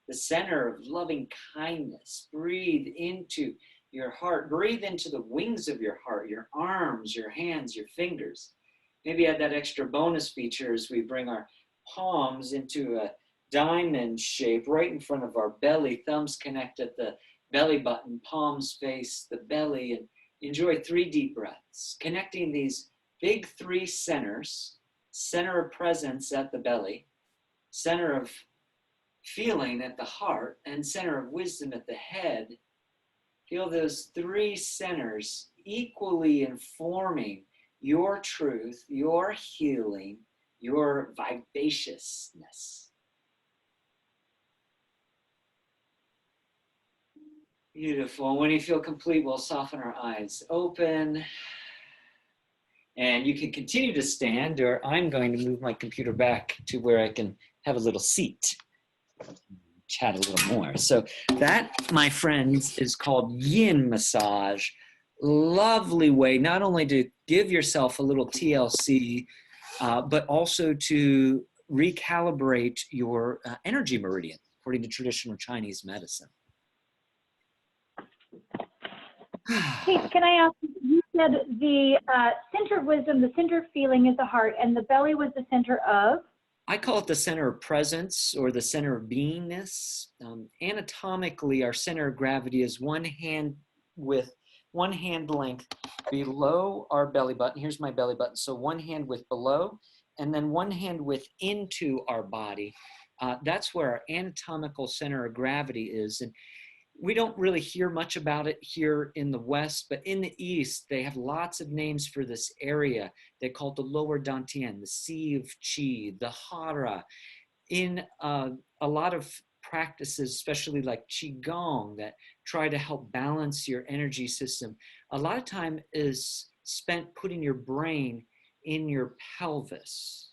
the center of loving kindness. Breathe into your heart. Breathe into the wings of your heart, your arms, your hands, your fingers. Maybe add that extra bonus feature as we bring our palms into a diamond shape right in front of our belly. Thumbs connect at the belly button, palms face the belly, and enjoy 3 deep breaths. Connecting these big 3 centers, center of presence at the belly, center of feeling at the heart, and center of wisdom at the head. Feel those 3 centers equally informing your truth, your healing, your vivaciousness. Beautiful. And when you feel complete, we'll soften our eyes open. And you can continue to stand, or I'm going to move my computer back to where I can have a little seat. Chat a little more. So that, my friends, is called yin massage. Lovely way not only to give yourself a little TLC, but also to recalibrate your energy meridian, according to traditional Chinese medicine. Hey, can I ask, you said the center of wisdom, the center of feeling is the heart, and the belly was the center of? I call it the center of presence or the center of beingness. Anatomically, our center of gravity is one hand length below our belly button. Here's my belly button. So one hand width below, and then one hand width into our body. That's where our anatomical center of gravity is. And we don't really hear much about it here in the West, but in the East, they have lots of names for this area. They call it the lower dantian, the sea of qi, the hara. In a lot of practices, especially like qigong, that try to help balance your energy system, a lot of time is spent putting your brain in your pelvis.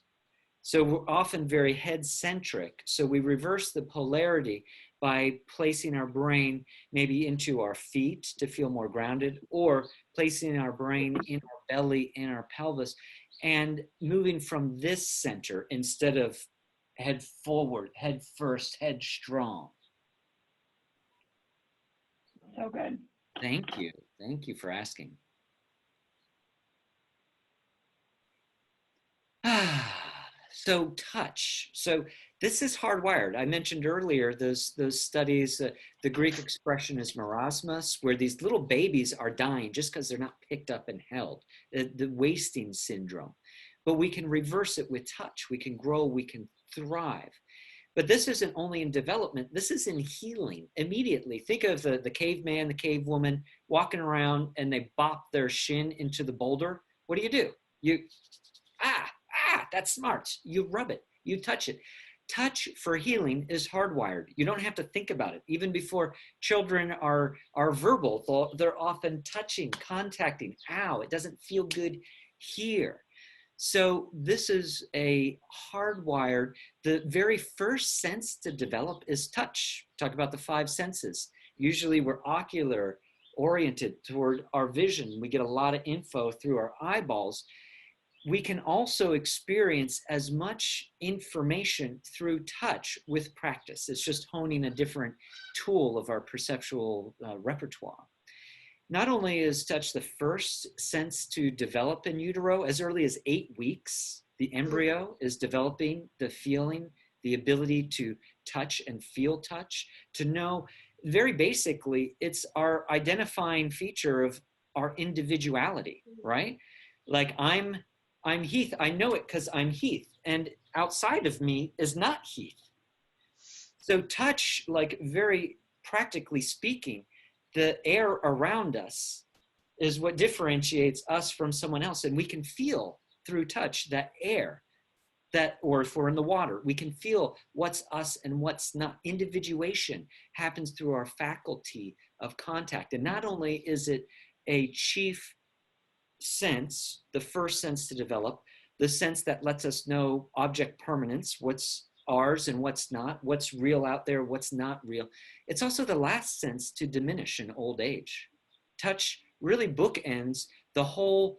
So we're often very head-centric. So we reverse the polarity by placing our brain maybe into our feet to feel more grounded, or placing our brain in our belly, in our pelvis, and moving from this center instead of head forward, head first, head strong. So good. Thank you. Thank you for asking. So touch. So this is hardwired. I mentioned earlier those studies. The Greek expression is marasmus, where these little babies are dying just because they're not picked up and held. The wasting syndrome. But we can reverse it with touch. We can grow. We can thrive. But this isn't only in development. This is in healing immediately. Think of the caveman, the cave woman walking around, and they bop their shin into the boulder. What do? That's smart. You rub it, you touch it. Touch for healing is hardwired. You don't have to think about it. Even before children are verbal, they're often touching, contacting. Ow, it doesn't feel good here. So this is a hardwired, the very first sense to develop is touch. Talk about the 5 senses. Usually we're ocular oriented toward our vision. We get a lot of info through our eyeballs. We can also experience as much information through touch with practice. It's just honing a different tool of our perceptual repertoire. Not only is touch the first sense to develop in utero, as early as 8 weeks, the embryo is developing the feeling, the ability to touch and feel touch, to know, very basically, it's our identifying feature of our individuality, right? Like I'm Heath. I know it because I'm Heath, and outside of me is not Heath. So touch, like very practically speaking, the air around us is what differentiates us from someone else, and we can feel through touch that air, or if we're in the water, we can feel what's us and what's not. Individuation happens through our faculty of contact, and not only is it a chief sense, the first sense to develop, the sense that lets us know object permanence, what's ours and what's not, what's real out there, what's not real. It's also the last sense to diminish in old age. Touch really bookends the whole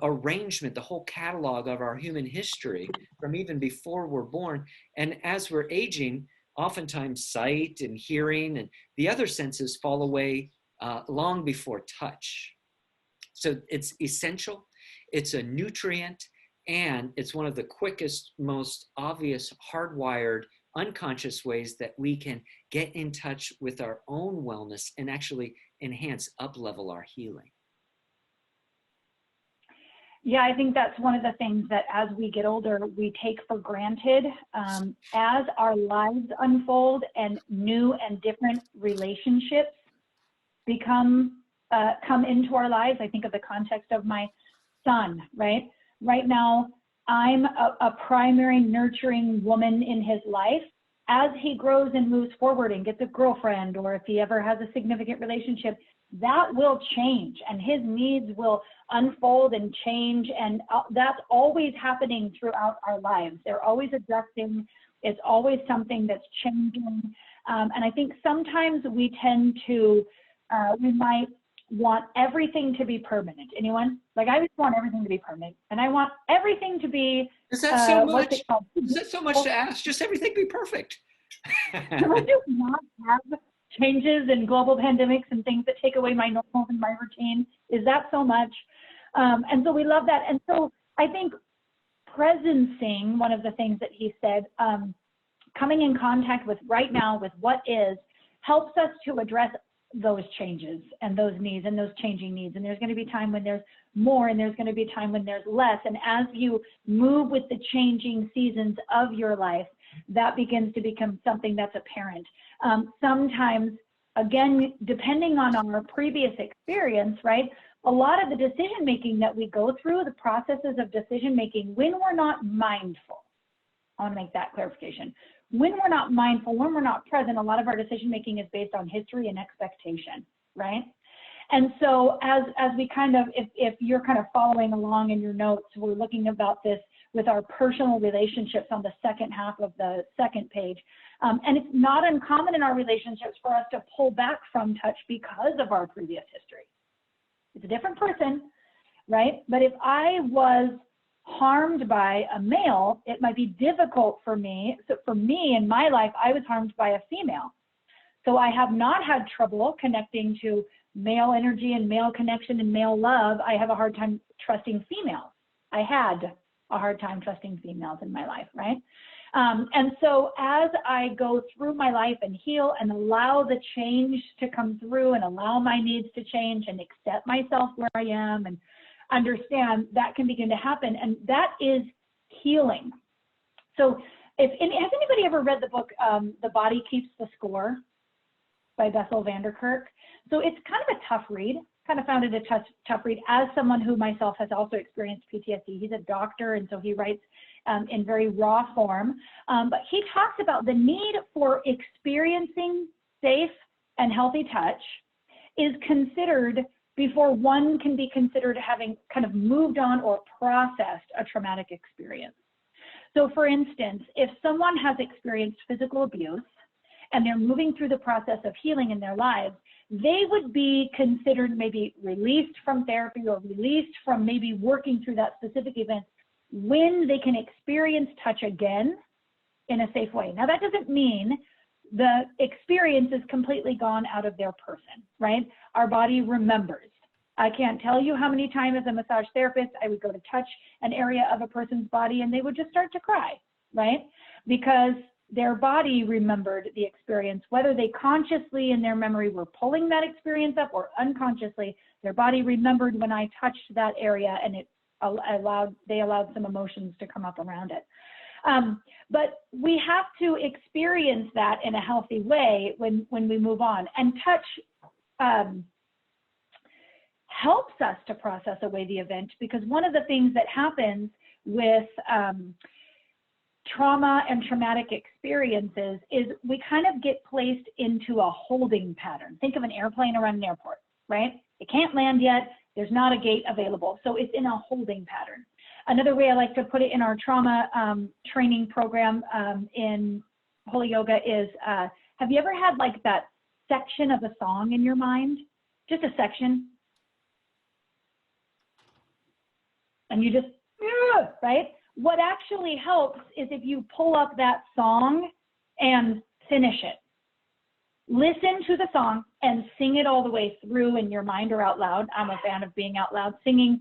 arrangement, the whole catalog of our human history from even before we're born. And as we're aging, oftentimes sight and hearing and the other senses fall away long before touch. So it's essential, it's a nutrient, and it's one of the quickest, most obvious, hardwired, unconscious ways that we can get in touch with our own wellness and actually enhance, up-level our healing. Yeah, I think that's one of the things that as we get older, we take for granted. As our lives unfold and new and different relationships come into our lives. I think of the context of my son, right? Right now, I'm a primary nurturing woman in his life. As he grows and moves forward and gets a girlfriend, or if he ever has a significant relationship, that will change and his needs will unfold and change. And that's always happening throughout our lives. They're always adjusting. It's always something that's changing. And I think sometimes we tend to, we might want everything to be permanent. Anyone? Like, I just want everything to be permanent, and I want everything to be. Is that so much? Is that so much to ask? Just everything be perfect. Can I just not have changes and global pandemics and things that take away my normal and my routine? Is that so much? And so we love that. And so I think presencing, one of the things that he said, coming in contact with right now with what is, helps us to address those changes and those needs and those changing needs. And there's going to be time when there's more, and there's going to be time when there's less. And as you move with the changing seasons of your life, that begins to become something that's apparent. Sometimes, again, depending on our previous experience, right, a lot of the decision making that we go through, the processes of decision making, when we're not mindful, I want to make that clarification. When we're not mindful, when we're not present, a lot of our decision making is based on history and expectation, right? And so as we kind of, if you're kind of following along in your notes, we're looking about this with our personal relationships on the second half of the second page. And it's not uncommon in our relationships for us to pull back from touch because of our previous history. It's a different person, right? But if I was harmed by a male, it might be difficult for me. So for me in my life, I was harmed by a female. So I have not had trouble connecting to male energy and male connection and male love. I have a hard time trusting females. I had a hard time trusting females in my life, right? And so as I go through my life and heal and allow the change to come through and allow my needs to change and accept myself where I am and understand, that can begin to happen. And that is healing. So has anybody ever read the book, The Body Keeps the Score by Bessel van der Kolk? So it's kind of a tough read. Kind of found it a tough read as someone who myself has also experienced PTSD. He's a doctor, and so he writes in very raw form. But he talks about the need for experiencing safe and healthy touch is considered before one can be considered having kind of moved on or processed a traumatic experience. So for instance, if someone has experienced physical abuse and they're moving through the process of healing in their lives, they would be considered maybe released from therapy or released from maybe working through that specific event when they can experience touch again in a safe way. Now, that doesn't mean the experience is completely gone out of their person, right? Our body remembers. I can't tell you how many times as a massage therapist, I would go to touch an area of a person's body and they would just start to cry, right? Because their body remembered the experience, whether they consciously in their memory were pulling that experience up or unconsciously, their body remembered when I touched that area and they allowed some emotions to come up around it. But we have to experience that in a healthy way when we move on. And touch helps us to process away the event, because one of the things that happens with trauma and traumatic experiences is we kind of get placed into a holding pattern. Think of an airplane around an airport, right? It can't land yet. There's not a gate available. So it's in a holding pattern. Another way I like to put it in our trauma training program in Holy Yoga is, have you ever had like that section of a song in your mind? Just a section. And you just, right? What actually helps is if you pull up that song and finish it. Listen to the song and sing it all the way through in your mind or out loud. I'm a fan of being out loud. Singing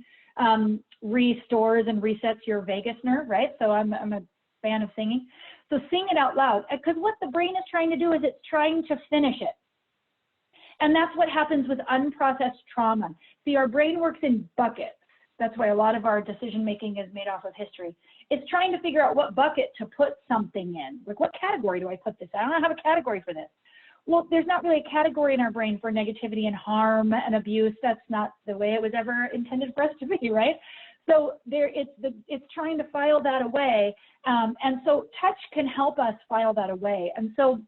restores and resets your vagus nerve, right? So I'm a fan of singing. So sing it out loud, because what the brain is trying to do is it's trying to finish it. And that's what happens with unprocessed trauma. See, our brain works in buckets. That's why a lot of our decision making is made off of history. It's trying to figure out what bucket to put something in. Like, what category do I put this in? I don't have a category for this. Well, there's not really a category in our brain for negativity and harm and abuse. That's not the way it was ever intended for us to be, right? So it's trying to file that away. And so touch can help us file that away. And so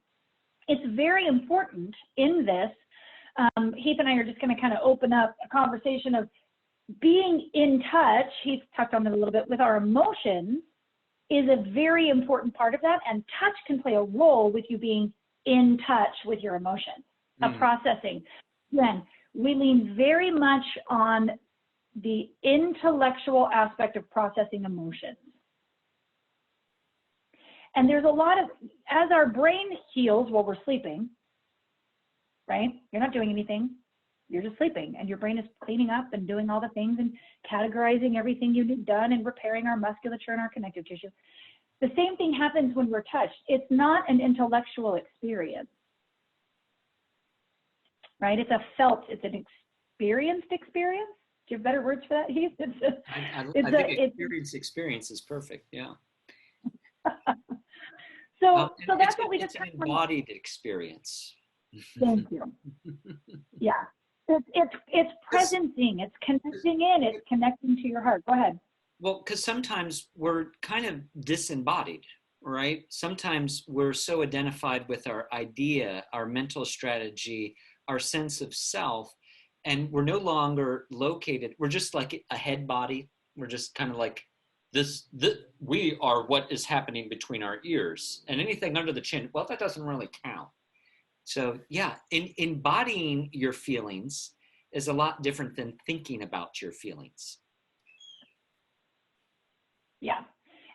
it's very important in this. Heath and I are just going to kind of open up a conversation of being in touch. He's touched on it a little bit with our emotions is a very important part of that. And touch can play a role with you being in touch with your emotions, processing. Then we lean very much on the intellectual aspect of processing emotions. And there's a lot of, as our brain heals while we're sleeping, right? You're not doing anything. You're just sleeping, and your brain is cleaning up and doing all the things and categorizing everything you've done and repairing our musculature and our connective tissue. The same thing happens when we're touched. It's not an intellectual experience, right? It's an experienced experience. Do you have better words for that, Heath? I think experience is perfect, yeah. So that's what we just an embodied experience. Thank you. Yeah. It's presencing, it's connecting in, it's connecting to your heart. Go ahead. Well, because sometimes we're kind of disembodied, right? Sometimes we're so identified with our idea, our mental strategy, our sense of self, and we're no longer located. We're just like a head body. We're just kind of like this, we are what is happening between our ears, and anything under the chin, well, that doesn't really count. So yeah, embodying your feelings is a lot different than thinking about your feelings. Yeah.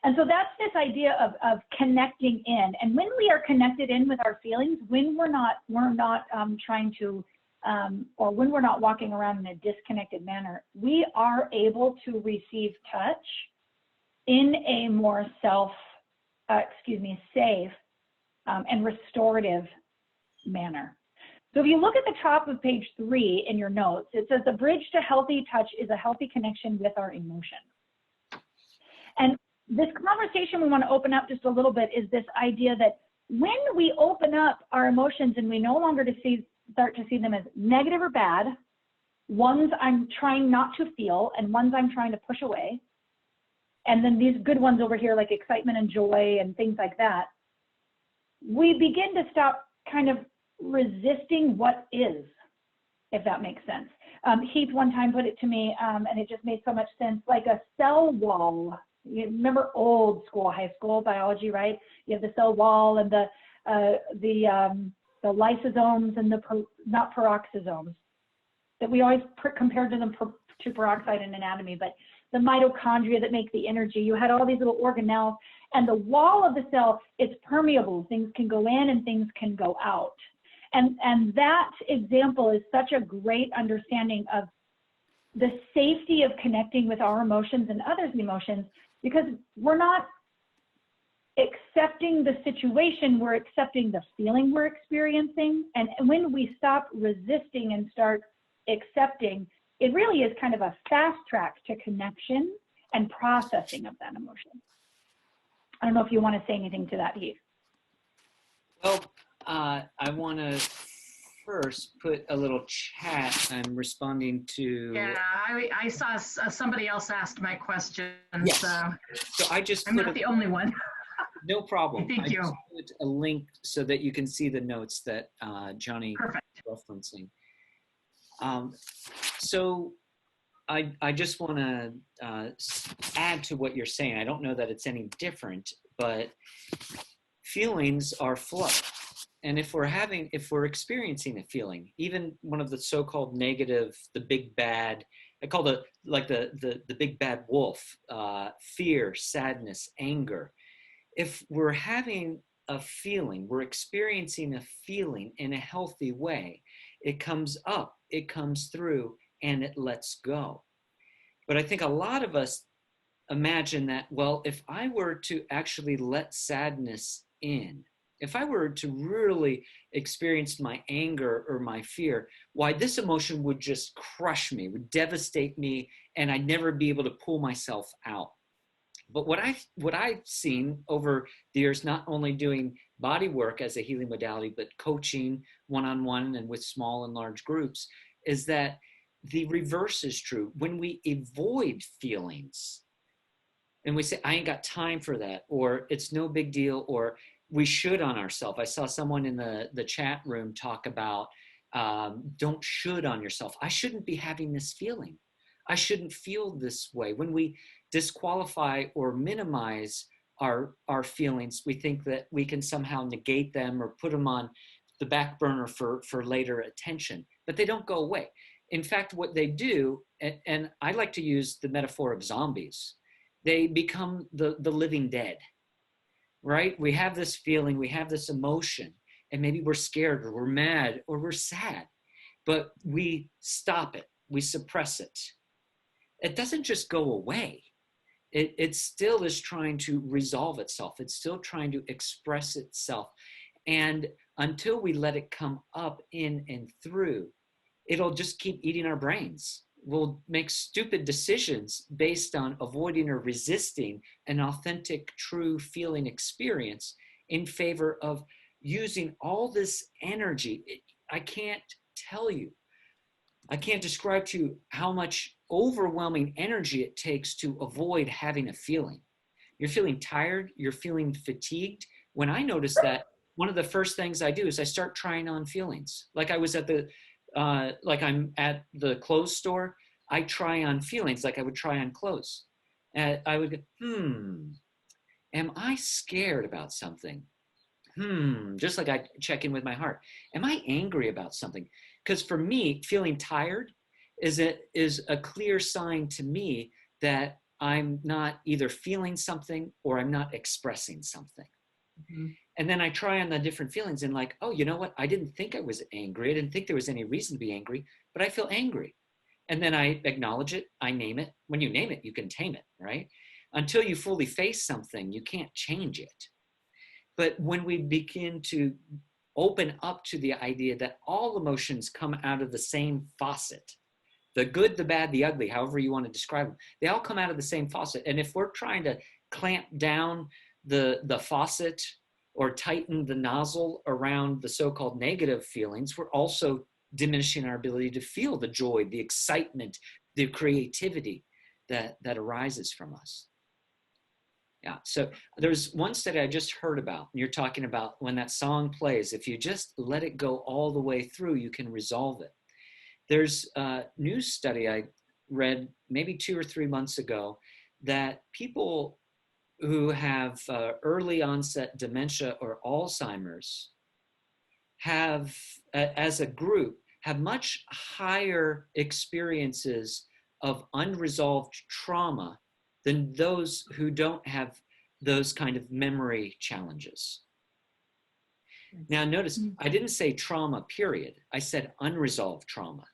And so that's this idea of connecting in. And when we are connected in with our feelings, when we're not trying to, or when we're not walking around in a disconnected manner, we are able to receive touch in a more safe and restorative manner. So if you look at the top of page 3 in your notes, it says the bridge to healthy touch is a healthy connection with our emotions. And this conversation we want to open up just a little bit is this idea that when we open up our emotions and we no longer start to see them as negative or bad, ones I'm trying not to feel and ones I'm trying to push away, and then these good ones over here like excitement and joy and things like that, we begin to stop kind of resisting what is, if that makes sense. Heath one time put it to me, and it just made so much sense, like a cell wall. You remember old school, high school biology, right? You have the cell wall and the lysosomes and not peroxisomes that we always compared to them to peroxide in anatomy, but the mitochondria that make the energy. You had all these little organelles, and the wall of the cell, it's permeable. Things can go in and things can go out. And that example is such a great understanding of the safety of connecting with our emotions and others' emotions, because we're not accepting the situation, we're accepting the feeling we're experiencing. And when we stop resisting and start accepting, it really is kind of a fast track to connection and processing of that emotion. I don't know if you want to say anything to that, Heath. Well, I want to first put a little chat. I'm responding to. Yeah, I saw somebody else asked my question. Yes. So I just I'm not the only one. No problem. Thank you. Just put a link so that you can see the notes that Johnny Perfect. is referencing. So I just want to add to what you're saying. I don't know that it's any different, but feelings are flow. And if we're experiencing a feeling, even one of the so-called negative, the big bad, I call the big bad wolf, fear, sadness, anger. If we're having a feeling, we're experiencing a feeling in a healthy way, it comes up, it comes through, and it lets go. But I think a lot of us imagine that, well, if I were to actually let sadness in, if I were to really experience my anger or my fear, why this emotion would just crush me, would devastate me, and I'd never be able to pull myself out. But what I've seen over the years, not only doing body work as a healing modality, but coaching one-on-one and with small and large groups, is that the reverse is true. When we avoid feelings and we say, I ain't got time for that, or it's no big deal, or we should on ourselves. I saw someone in the chat room talk about don't should on yourself. I shouldn't be having this feeling. I shouldn't feel this way. When we disqualify or minimize our feelings, we think that we can somehow negate them or put them on the back burner for later attention, but they don't go away. In fact, what they do, and I like to use the metaphor of zombies, they become the living dead, right? We have this feeling, we have this emotion, and maybe we're scared or we're mad or we're sad, but we stop it, we suppress it. It doesn't just go away. It still is trying to resolve itself. It's still trying to express itself. And until we let it come up in and through, it'll just keep eating our brains. We'll make stupid decisions based on avoiding or resisting an authentic, true feeling experience in favor of using all this energy. I can't tell you. I can't describe to you how much overwhelming energy it takes to avoid having a feeling. You're feeling tired, you're feeling fatigued. When I notice that, one of the first things I do is I start trying on feelings. Like I was at the like I'm at the clothes store, I try on feelings like I would try on clothes. And I would go, am I scared about something? Just like I check in with my heart. Am I angry about something? Because for me, feeling tired is a clear sign to me that I'm not either feeling something or I'm not expressing something. Mm-hmm. And then I try on the different feelings and like, oh, you know what? I didn't think I was angry. I didn't think there was any reason to be angry, but I feel angry. And then I acknowledge it. I name it. When you name it, you can tame it, right? Until you fully face something, you can't change it. But when we begin to open up to the idea that all emotions come out of the same faucet, the good, the bad, the ugly, however you want to describe them, they all come out of the same faucet. And if we're trying to clamp down the faucet or tighten the nozzle around the so-called negative feelings, we're also diminishing our ability to feel the joy, the excitement, the creativity that arises from us. Yeah, so there's one study I just heard about. You're talking about when that song plays, if you just let it go all the way through, you can resolve it. There's a new study I read maybe 2 or 3 months ago that people who have early onset dementia or Alzheimer's have, as a group, have much higher experiences of unresolved trauma than those who don't have those kind of memory challenges. Now notice, I didn't say trauma, period. I said unresolved trauma.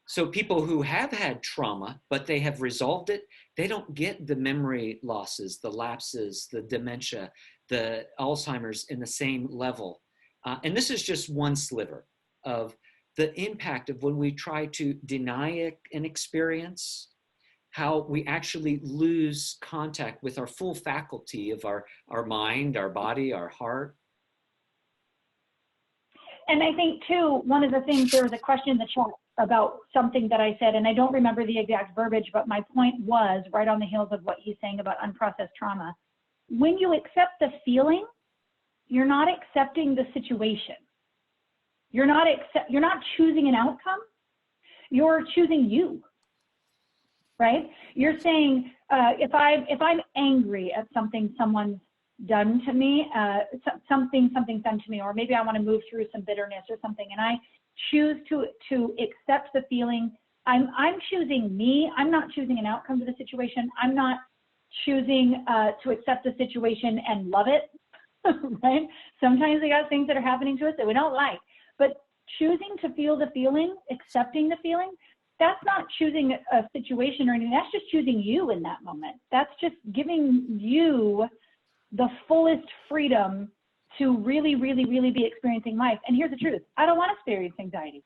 So people who have had trauma, but they have resolved it, they don't get the memory losses, the lapses, the dementia, the Alzheimer's in the same level. And this is just one sliver of the impact of when we try to deny an experience, how we actually lose contact with our full faculty of our mind, our body, our heart. And I think too, one of the things, there was a question in the chat about something that I said, and I don't remember the exact verbiage, but my point was right on the heels of what he's saying about unprocessed trauma. When you accept the feeling, you're not accepting the situation. You're not choosing an outcome. You're choosing you, right? You're saying, if I'm angry at something someone's done to me, something's done to me, or maybe I want to move through some bitterness or something, and I choose to accept the feeling, I'm choosing me. I'm not choosing an outcome to the situation. I'm not choosing to accept the situation and love it, right? Sometimes we got things that are happening to us that we don't like, but choosing to feel the feeling, accepting the feeling, that's not choosing a situation or anything. That's just choosing you in that moment. That's just giving you the fullest freedom to really, really, really be experiencing life. And here's the truth. I don't want to experience anxiety.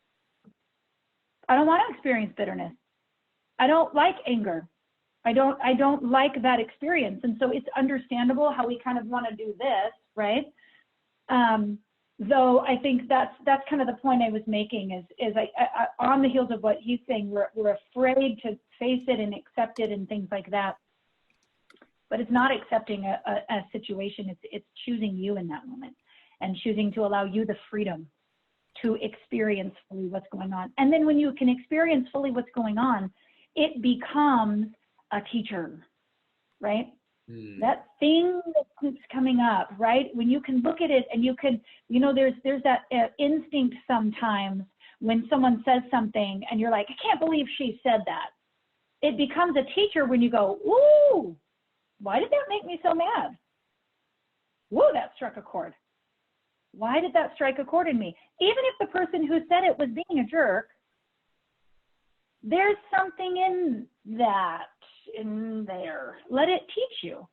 I don't want to experience bitterness. I don't like anger. I don't like that experience. And so it's understandable how we kind of want to do this, right? Though I think that's kind of the point I was making is I on the heels of what he's saying, we're afraid to face it and accept it and things like that. But it's not accepting a situation, it's choosing you in that moment and choosing to allow you the freedom to experience fully what's going on. And then when you can experience fully what's going on, it becomes a teacher, right? That thing that keeps coming up, right? When you can look at it and you can, there's that instinct sometimes when someone says something and you're like, I can't believe she said that. It becomes a teacher when you go, ooh, why did that make me so mad? Whoa, that struck a chord. Why did that strike a chord in me? Even if the person who said it was being a jerk, there's something in there. Let it teach you.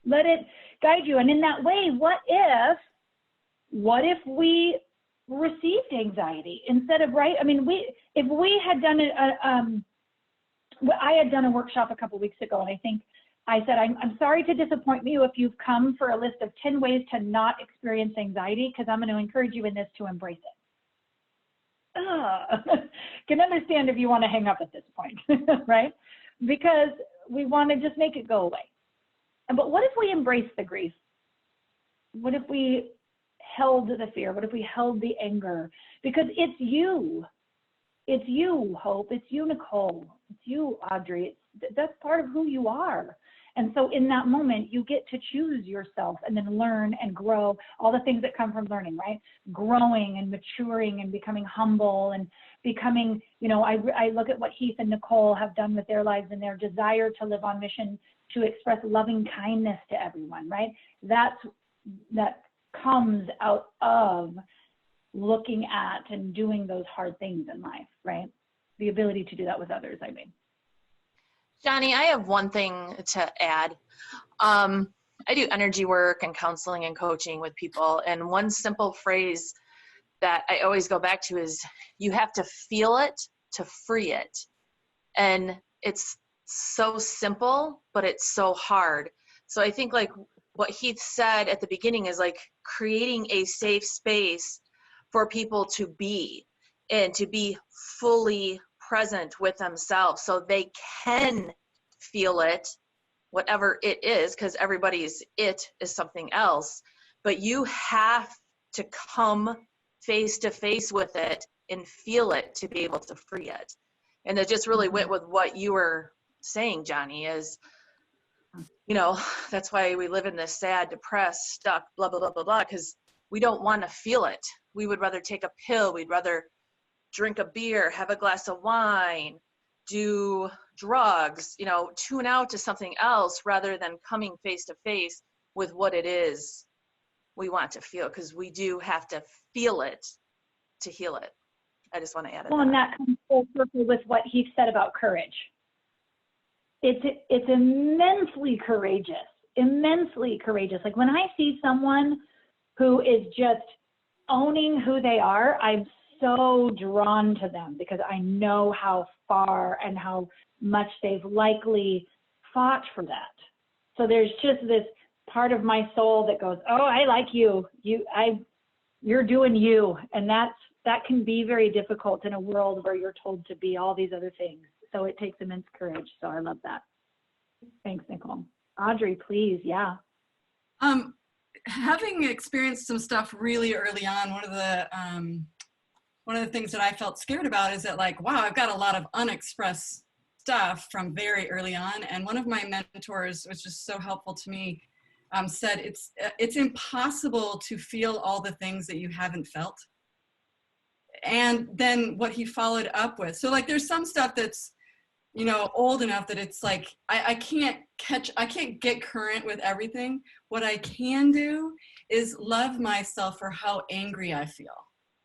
Let it guide you. And in that way, what if we received anxiety instead of, right? I mean, if we had done it, I had done a workshop a couple weeks ago, and I said, I'm sorry to disappoint you if you've come for a list of 10 ways to not experience anxiety, because I'm going to encourage you in this to embrace it. Can understand if you want to hang up at this point, right? Because we want to just make it go away. But what if we embrace the grief? What if we held the fear? What if we held the anger? Because it's you. It's you, Hope. It's you, Nicole. It's you, Audrey. That's part of who you are. And so in that moment, you get to choose yourself and then learn and grow, all the things that come from learning, right? Growing and maturing and becoming humble and becoming, you know, I look at what Heath and Nicole have done with their lives and their desire to live on mission to express loving kindness to everyone, right? That comes out of looking at and doing those hard things in life, right? The ability to do that with others, I mean. Johnny, I have one thing to add. I do energy work and counseling and coaching with people, and one simple phrase that I always go back to is you have to feel it to free it. And it's so simple, but it's so hard. So I think like what Heath said at the beginning is like creating a safe space for people to be and to be fully present with themselves so they can feel it, whatever it is, because everybody's it is something else. But you have to come face to face with it and feel it to be able to free it. And it just really went with what you were saying, Johnny, is, you know, that's why we live in this sad, depressed, stuck, blah, blah, blah, blah, blah, because we don't want to feel it. We would rather take a pill. We'd rather drink a beer, have a glass of wine, do drugs, you know, tune out to something else rather than coming face to face with what it is we want to feel, because we do have to feel it to heal it. I just want to add it. Well, and that comes full circle with what he said about courage. It's immensely courageous. Like when I see someone who is just owning who they are, I'm so drawn to them because I know how far and how much they've likely fought for that. So there's just this part of my soul that goes, oh, I like you. You're doing you. And that can be very difficult in a world where you're told to be all these other things. So it takes immense courage. So I love that. Thanks, Nicole. Audrey, please. Yeah. Having experienced some stuff really early on, one of the things that I felt scared about is that, like, wow, I've got a lot of unexpressed stuff from very early on. And one of my mentors, which is so helpful to me, said it's impossible to feel all the things that you haven't felt. And then what he followed up with, so like there's some stuff that's, you know, old enough that it's like I can't get current with everything. What I can do is love myself for how angry I feel.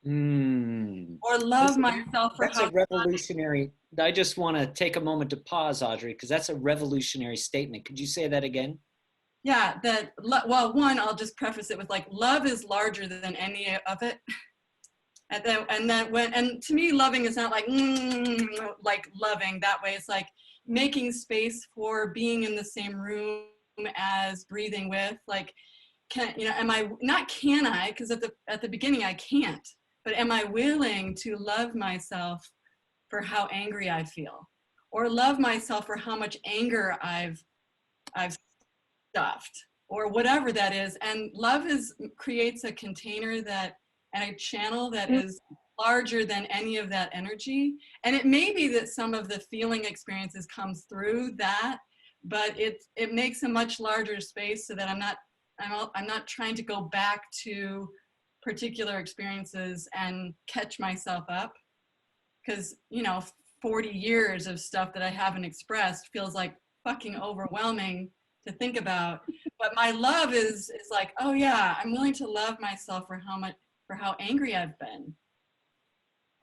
Or love myself for how— That's a revolutionary. I just want to take a moment to pause, Audrey, because that's a revolutionary statement. Could you say that again? Yeah, well, one, I'll just preface it with like, love is larger than any of it. And to me, loving is not like loving that way. It's like making space for being in the same room as, breathing with, like, because at the beginning I can't, but am I willing to love myself for how angry I feel, or love myself for how much anger I've stuffed, or whatever that is. And love creates a container and a channel that is larger than any of that energy. And it may be that some of the feeling experiences comes through that, but it makes a much larger space so that I'm not trying to go back to particular experiences and catch myself up. Because, 40 years of stuff that I haven't expressed feels like fucking overwhelming to think about. But my love is like, oh yeah, I'm willing to love myself for how angry I've been,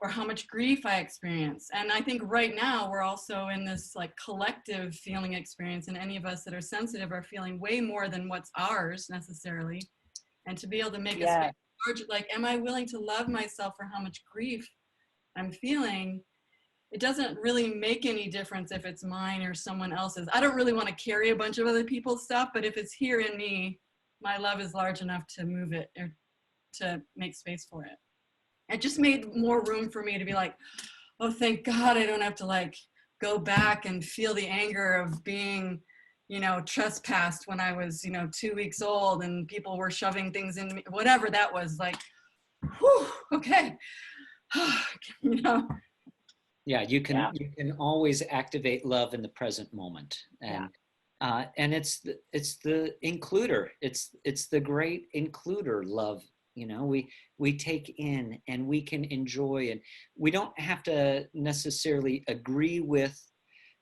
or how much grief I experience. And I think right now we're also in this like collective feeling experience, and any of us that are sensitive are feeling way more than what's ours necessarily. And to be able to make a space larger, like, am I willing to love myself for how much grief I'm feeling? It doesn't really make any difference if it's mine or someone else's. I don't really want to carry a bunch of other people's stuff, but if it's here in me, my love is large enough to move it or to make space for it. It just made more room for me to be like, oh, thank God I don't have to like go back and feel the anger of being, trespassed when I was, 2 weeks old and people were shoving things in me, whatever that was, like, whew, okay. Yeah, you can always activate love in the present moment, and it's the includer. It's the great includer love. We take in and we can enjoy, and we don't have to necessarily agree with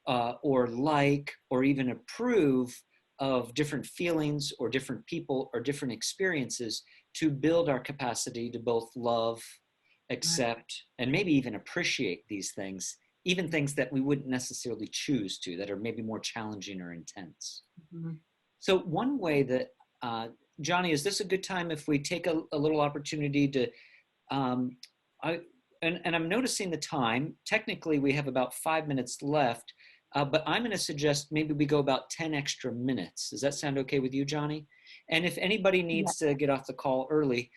or like or even approve of different feelings or different people or different experiences to build our capacity to both love, accept, and maybe even appreciate these things, even things that we wouldn't necessarily choose to, that are maybe more challenging or intense. Mhm. So one way that, Johnny, is this a good time if we take a little opportunity to, and I'm noticing the time, technically we have about 5 minutes left, but I'm going to suggest maybe we go about 10 extra minutes. Does that sound okay with you, Johnny? And if anybody needs to get off the call early,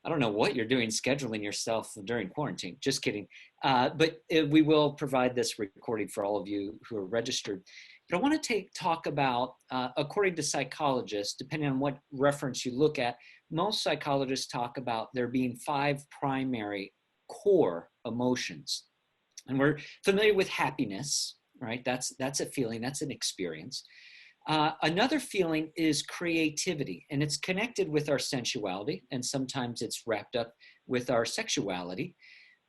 I don't know what you're doing scheduling yourself during quarantine. Just kidding. But we will provide this recording for all of you who are registered. But I want to talk about, according to psychologists, depending on what reference you look at, most psychologists talk about there being 5 primary core emotions. And we're familiar with happiness, right? That's a feeling, that's an experience. Another feeling is creativity, and it's connected with our sensuality, and sometimes it's wrapped up with our sexuality,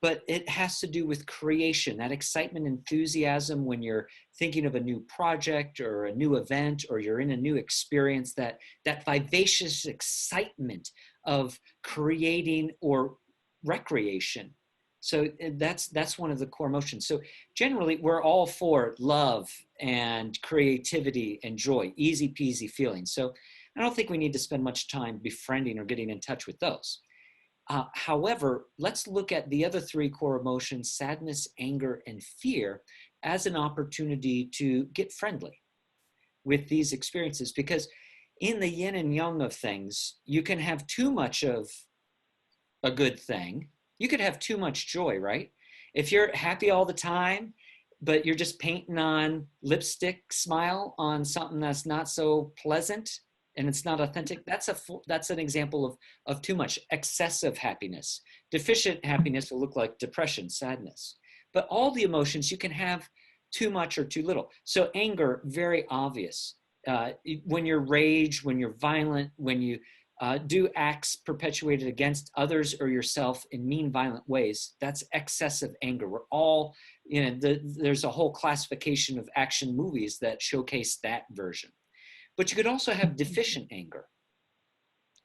but it has to do with creation, that excitement, enthusiasm when you're thinking of a new project or a new event, or you're in a new experience, that vivacious excitement of creating or recreation. So that's one of the core emotions. So generally, we're all for love and creativity and joy, easy peasy feelings. So I don't think we need to spend much time befriending or getting in touch with those. However, let's look at the other 3 core emotions, sadness, anger, and fear, as an opportunity to get friendly with these experiences. Because in the yin and yang of things, you can have too much of a good thing. You could have too much joy, right? If you're happy all the time, but you're just painting on lipstick smile on something that's not so pleasant and it's not authentic, that's an example of too much. Excessive happiness. Deficient happiness will look like depression, sadness. But all the emotions, you can have too much or too little. So anger, very obvious. When you're rage, when you're violent, when you do acts perpetuated against others or yourself in mean, violent ways, that's excessive anger. We're all, there's a whole classification of action movies that showcase that version. But you could also have deficient anger,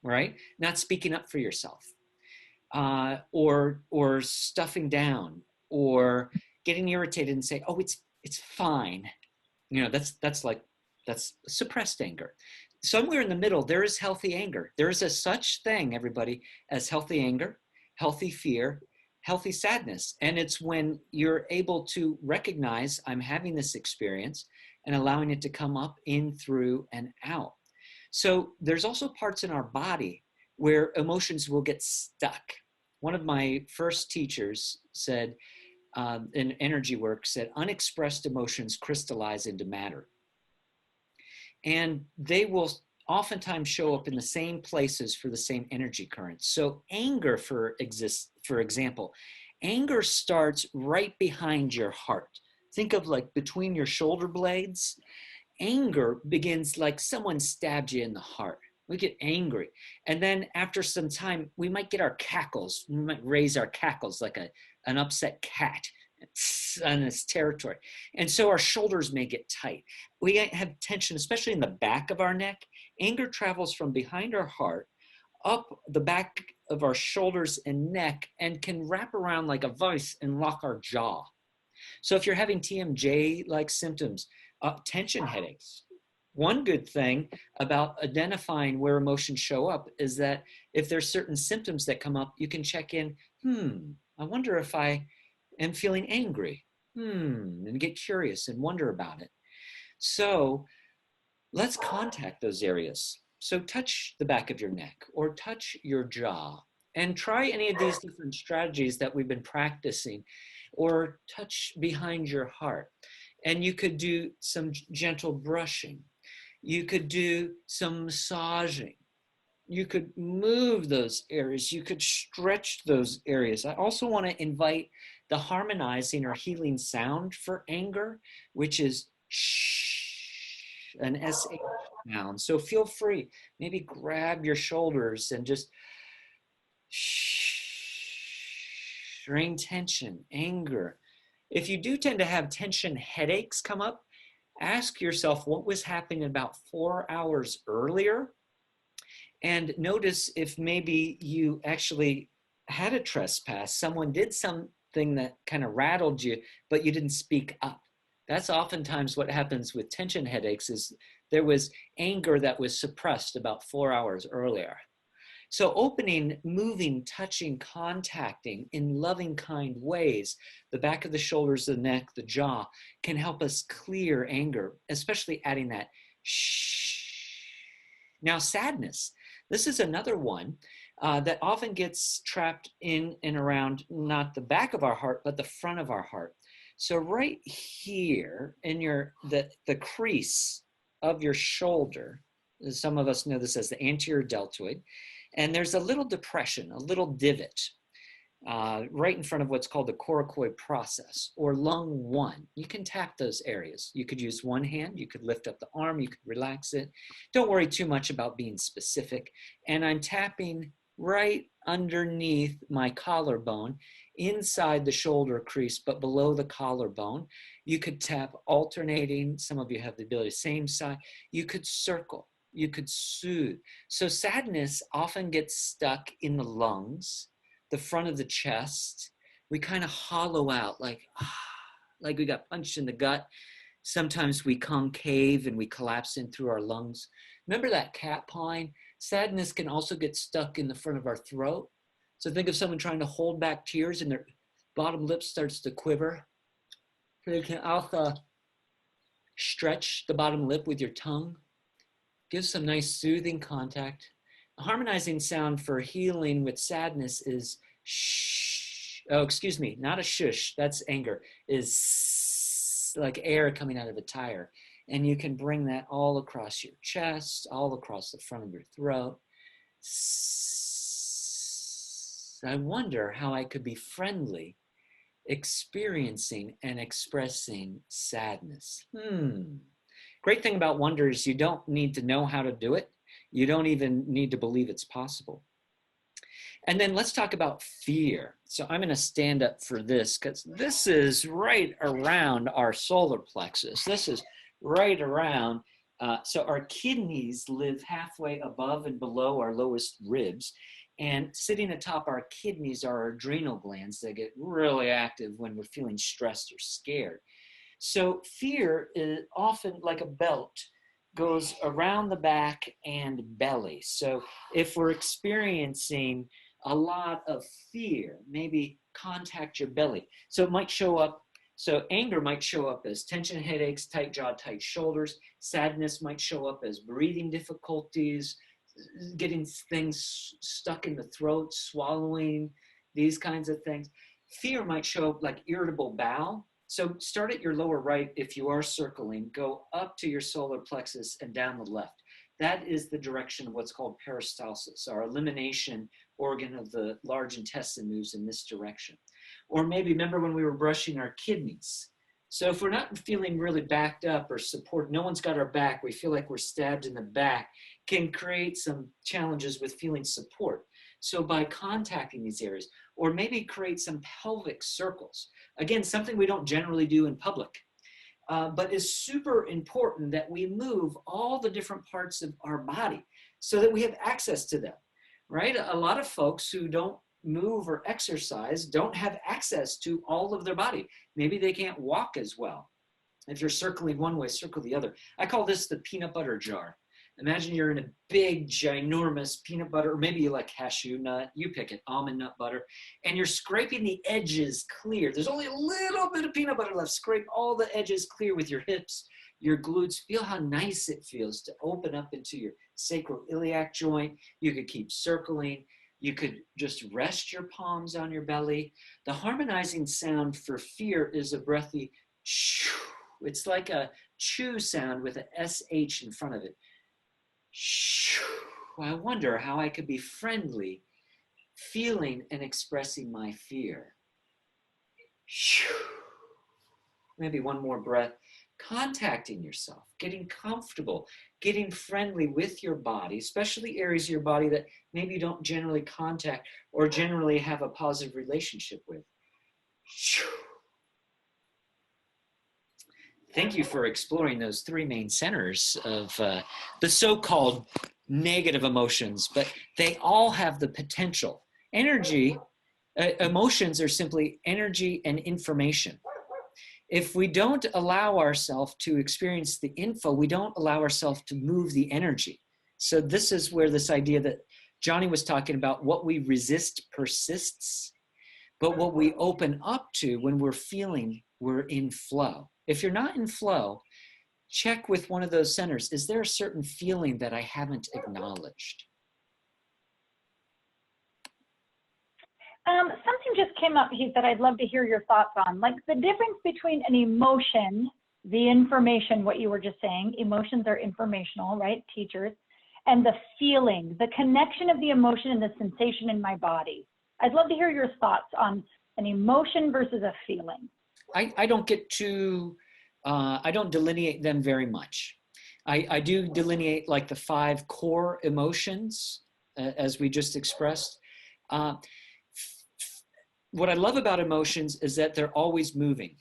right? Not speaking up for yourself, or stuffing down, or getting irritated and say, "Oh, it's fine." That's suppressed anger. Somewhere in the middle, there is healthy anger. There is a such thing, everybody, as healthy anger, healthy fear, healthy sadness. And it's when you're able to recognize, I'm having this experience, and allowing it to come up, in, through, and out. So there's also parts in our body where emotions will get stuck. One of my first teachers said, in energy work, said, unexpressed emotions crystallize into matter. And they will oftentimes show up in the same places for the same energy currents. So anger, for example, anger starts right behind your heart. Think of like between your shoulder blades. Anger begins like someone stabbed you in the heart. We get angry. And then after some time, we might get our cackles. We might raise our cackles like an upset cat on this territory. And so our shoulders may get tight. We have tension, especially in the back of our neck. Anger travels from behind our heart up the back of our shoulders and neck, and can wrap around like a vice and lock our jaw. So if you're having TMJ-like symptoms, tension headaches, one good thing about identifying where emotions show up is that if there's certain symptoms that come up, you can check in, I wonder if I am feeling angry, and get curious and wonder about it. So let's contact those areas. So touch the back of your neck or touch your jaw, and try any of these different strategies that we've been practicing, or touch behind your heart. And you could do some gentle brushing. You could do some massaging. You could move those areas. You could stretch those areas. I also want to invite the harmonizing or healing sound for anger, which is shh, an SH sound. So feel free, maybe grab your shoulders and just shh, bring tension, anger. If you do tend to have tension headaches come up, ask yourself what was happening about 4 hours earlier. And notice if maybe you actually had a trespass, someone did something that kind of rattled you, but you didn't speak up. That's oftentimes what happens with tension headaches, is there was anger that was suppressed about 4 hours earlier. So opening, moving, touching, contacting in loving, kind ways, the back of the shoulders, the neck, the jaw, can help us clear anger, especially adding that shh. Now, sadness. This is another one that often gets trapped in and around not the back of our heart, but the front of our heart. So right here in the crease of your shoulder, some of us know this as the anterior deltoid, and there's a little depression, a little divot right in front of what's called the coracoid process, or lung 1. You can tap those areas. You could use one hand, you could lift up the arm, you could relax it. Don't worry too much about being specific. And I'm tapping right underneath my collarbone, inside the shoulder crease, but below the collarbone. You could tap alternating. Some of you have the ability, same side. You could circle, you could soothe. So sadness often gets stuck in the lungs, the front of the chest. We kind of hollow out like we got punched in the gut. Sometimes we concave and we collapse in through our lungs. Remember that cat pawing? Sadness can also get stuck in the front of our throat. So think of someone trying to hold back tears and their bottom lip starts to quiver. So you can also stretch the bottom lip with your tongue. Give some nice soothing contact. A harmonizing sound for healing with sadness is shh. Oh, excuse me, not a shush, that's anger, is like air coming out of a tire. And you can bring that all across your chest, all across the front of your throat. I wonder how I could be friendly experiencing and expressing sadness. Great thing about wonder is you don't need to know how to do it. You don't even need to believe it's possible. And then let's talk about fear. So I'm going to stand up for this because this is right around our solar plexus. This is right around. So our kidneys live halfway above and below our lowest ribs. And sitting atop our kidneys are our adrenal glands that get really active when we're feeling stressed or scared. So fear is often like a belt, goes around the back and belly. So if we're experiencing a lot of fear, maybe contact your belly. So it might show up, so anger might show up as tension headaches, tight jaw, tight shoulders. Sadness might show up as breathing difficulties, getting things stuck in the throat, swallowing, these kinds of things. Fear might show up like irritable bowel. So start at your lower right if you are circling, go up to your solar plexus and down the left. That is the direction of what's called peristalsis. Our elimination organ of the large intestine moves in this direction. Or maybe remember when we were brushing our kidneys. So if we're not feeling really backed up or support, no one's got our back, we feel like we're stabbed in the back, can create some challenges with feeling support. So by contacting these areas, or maybe create some pelvic circles. Again, something we don't generally do in public, but is super important that we move all the different parts of our body so that we have access to them, right? A lot of folks who don't move or exercise don't have access to all of their body. Maybe they can't walk as well. If you're circling one way, circle the other. I call this the peanut butter jar. Imagine you're in a big, ginormous peanut butter, or maybe you like cashew nut, you pick it, almond nut butter, and you're scraping the edges clear. There's only a little bit of peanut butter left. Scrape all the edges clear with your hips, your glutes. Feel how nice it feels to open up into your sacroiliac joint. You could keep circling. You could just rest your palms on your belly. The harmonizing sound for fear is a breathy shoo, It's like a chew sound with a SH in front of it. Shoo. I wonder how I could be friendly, feeling and expressing my fear. Shoo. Maybe one more breath. Contacting yourself, getting comfortable, getting friendly with your body, especially areas of your body that maybe you don't generally contact or generally have a positive relationship with. Thank you for exploring those three main centers of the so-called negative emotions, but they all have the potential. Energy, emotions are simply energy and information. If we don't allow ourselves to experience the info, we don't allow ourselves to move the energy. So this is where this idea that Johnny was talking about, what we resist persists, but what we open up to when we're feeling, we're in flow. If you're not in flow, check with one of those centers. Is there a certain feeling that I haven't acknowledged? Something just came up, Heath, that I'd love to hear your thoughts on. Like the difference between an emotion, the information, what you were just saying, emotions are informational, right, teachers, and the feeling, the connection of the emotion and the sensation in my body. I'd love to hear your thoughts on an emotion versus a feeling. I don't get to, I don't delineate them very much. I do delineate like the 5 core emotions, as we just expressed. What I love about emotions is that they're always moving,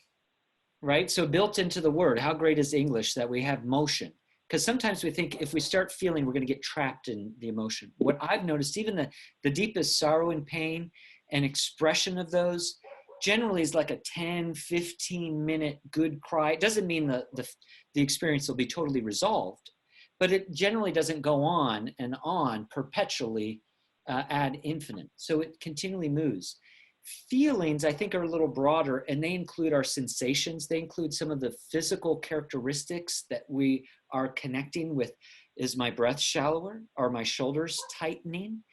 right? So built into the word, how great is English that we have motion? Because sometimes we think if we start feeling, we're going to get trapped in the emotion. What I've noticed, even the deepest sorrow and pain and expression of those generally is like a 10, 15-minute good cry. It doesn't mean the experience will be totally resolved, but it generally doesn't go on and on perpetually ad infinitum. So it continually moves. Feelings, I think, are a little broader, and they include our sensations. They include some of the physical characteristics that we are connecting with. Is my breath shallower? Are my shoulders tightening?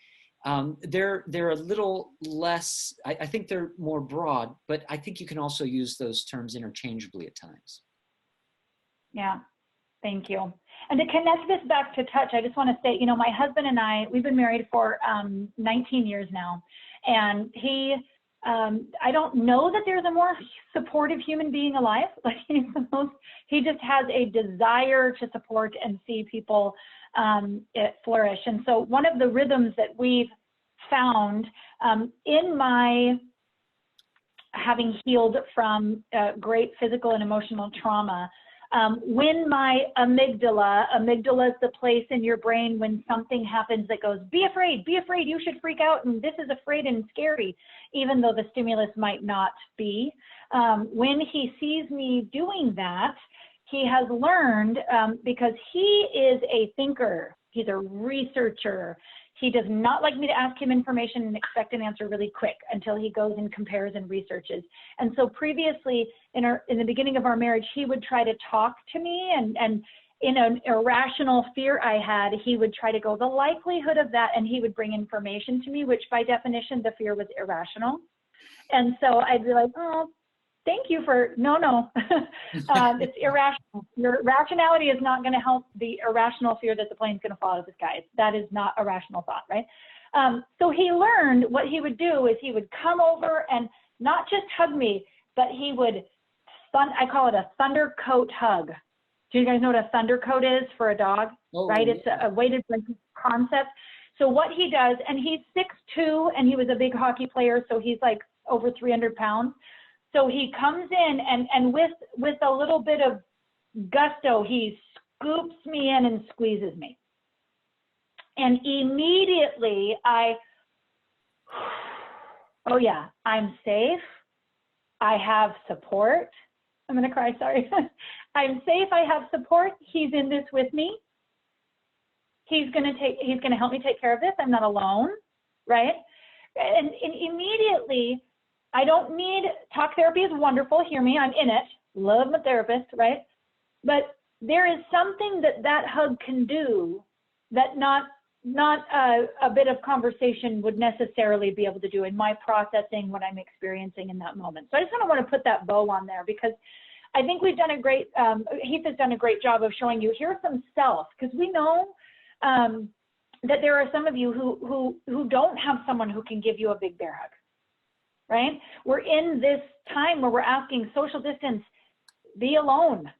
They're a little less, I think they're more broad, but I think you can also use those terms interchangeably at times. Yeah, thank you. And to connect this back to touch, I just want to say, you know, my husband and I, we've been married for 19 years now, and he, I don't know that there's a more supportive human being alive. Like he just has a desire to support and see people flourish. And so one of the rhythms that we've found in my having healed from great physical and emotional trauma, when my amygdala is the place in your brain when something happens that goes, be afraid, you should freak out, and this is afraid and scary, even though the stimulus might not be. When he sees me doing that, he has learned, because he is a thinker, he's a researcher, he does not like me to ask him information and expect an answer really quick until he goes and compares and researches. And so previously, in the beginning of our marriage, he would try to talk to me, and in an irrational fear I had, he would try to go, the likelihood of that, and he would bring information to me, which by definition, the fear was irrational. And so I'd be like, oh, thank you for, no, it's irrational. Your rationality is not going to help the irrational fear that the plane's going to fall out of the sky. That is not a rational thought, right? So he learned what he would do is he would come over and not just hug me, but he would, I call it a thunder coat hug. Do you guys know what a thunder coat is for a dog? Oh, right? Yeah. It's a weighted blanket concept. So what he does, and he's 6'2", and he was a big hockey player, so he's like over 300 pounds. So he comes in and with a little bit of gusto, he scoops me in and squeezes me. And immediately oh yeah, I'm safe. I have support. I'm gonna cry, sorry. I'm safe, I have support. He's in this with me. He's gonna help me take care of this. I'm not alone, right? And immediately, I don't need, talk therapy is wonderful, hear me, I'm in it, love my therapist, right? But there is something that hug can do that not a bit of conversation would necessarily be able to do in my processing what I'm experiencing in that moment. So I just want to put that bow on there, because I think we've done a great, Heath has done a great job of showing you, here's some self, because we know that there are some of you who don't have someone who can give you a big bear hug, right? We're in this time where we're asking social distance, be alone.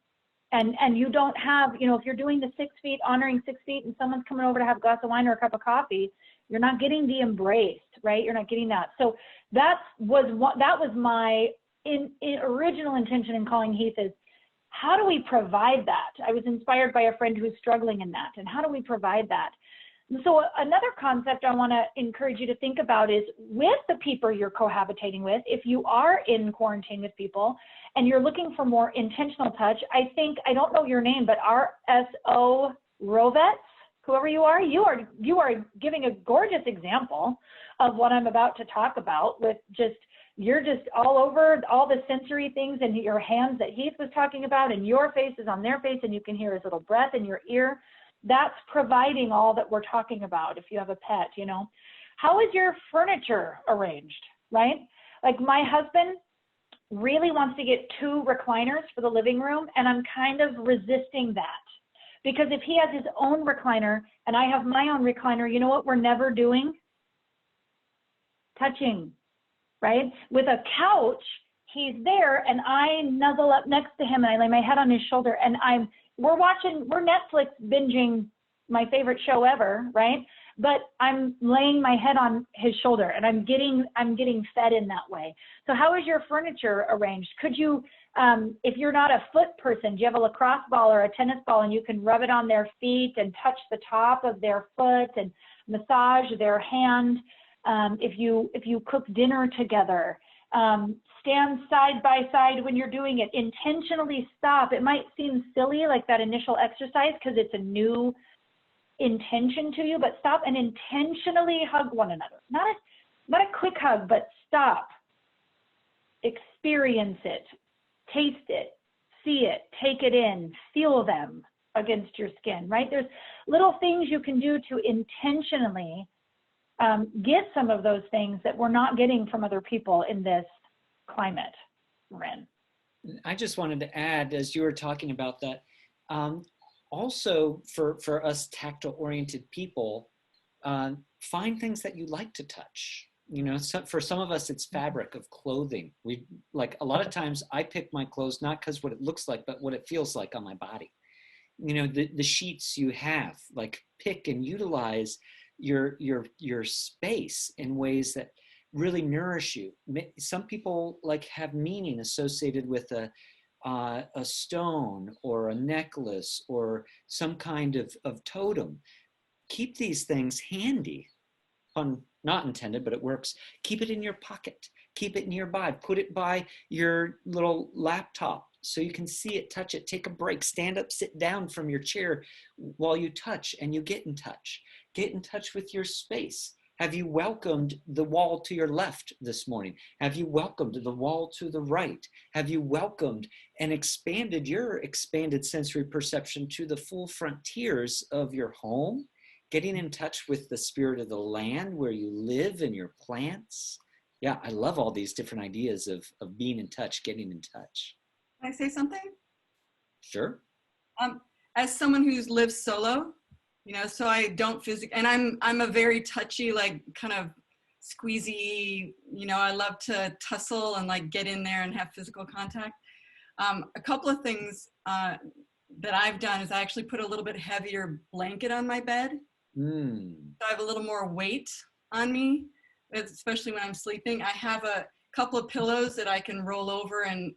And you don't have, you know, if you're doing the 6 feet, honoring 6 feet, and someone's coming over to have a glass of wine or a cup of coffee, you're not getting the embrace, right? You're not getting that. So that was my original intention in calling Heath, is how do we provide that? I was inspired by a friend who's struggling in that, and how do we provide that? And so another concept I want to encourage you to think about is, with the people you're cohabitating with, if you are in quarantine with people and you're looking for more intentional touch, I think, I don't know your name, but RSO Rovets, whoever you are giving a gorgeous example of what I'm about to talk about, with just, you're just all over all the sensory things in your hands that Heath was talking about, and your face is on their face, and you can hear his little breath in your ear. That's providing all that we're talking about. If you have a pet, you know, how is your furniture arranged, right? Like, my husband really wants to get 2 recliners for the living room, and I'm kind of resisting that, because if he has his own recliner and I have my own recliner, you know what we're never doing? Touching, right? With a couch, he's there and I nuzzle up next to him and I lay my head on his shoulder, and we're Netflix binging my favorite show ever, right? But I'm laying my head on his shoulder, and I'm getting fed in that way. So how is your furniture arranged? Could you, if you're not a foot person, do you have a lacrosse ball or a tennis ball, and you can rub it on their feet and touch the top of their foot and massage their hand? If you cook dinner together, stand side by side when you're doing it. Intentionally stop. It might seem silly, like that initial exercise, because it's a new intention to you, but stop and intentionally hug one another. Not a quick hug, but stop. Experience it. Taste it. See it. Take it in. Feel them against your skin, right? There's little things you can do to intentionally get some of those things that we're not getting from other people in this climate we're in. I just wanted to add, as you were talking about that, also for us tactile oriented people, find things that you like to touch. You know, so for some of us, it's fabric of clothing. We, like, a lot of times I pick my clothes not because what it looks like, but what it feels like on my body. You know, the sheets you have, like, pick and utilize your space in ways that really nourish you. Some people like have meaning associated with a stone or a necklace or some kind of totem. Keep these things handy. Pun not intended, but it works. Keep it in your pocket. Keep it nearby. Put it by your little laptop so you can see it, touch it. Take a break. Stand up, sit down from your chair while you touch, and you get in touch. Get in touch with your space. Have you welcomed the wall to your left this morning? Have you welcomed the wall to the right? Have you welcomed and expanded your expanded sensory perception to the full frontiers of your home? Getting in touch with the spirit of the land where you live and your plants. Yeah, I love all these different ideas of being in touch, getting in touch. Can I say something? Sure. As someone who's lived solo, you know, so I don't physically, and I'm a very touchy, like, kind of squeezy, you know, I love to tussle and like get in there and have physical contact. A couple of things that I've done is I actually put a little bit heavier blanket on my bed. So I have a little more weight on me, especially when I'm sleeping. I have a couple of pillows that I can roll over, and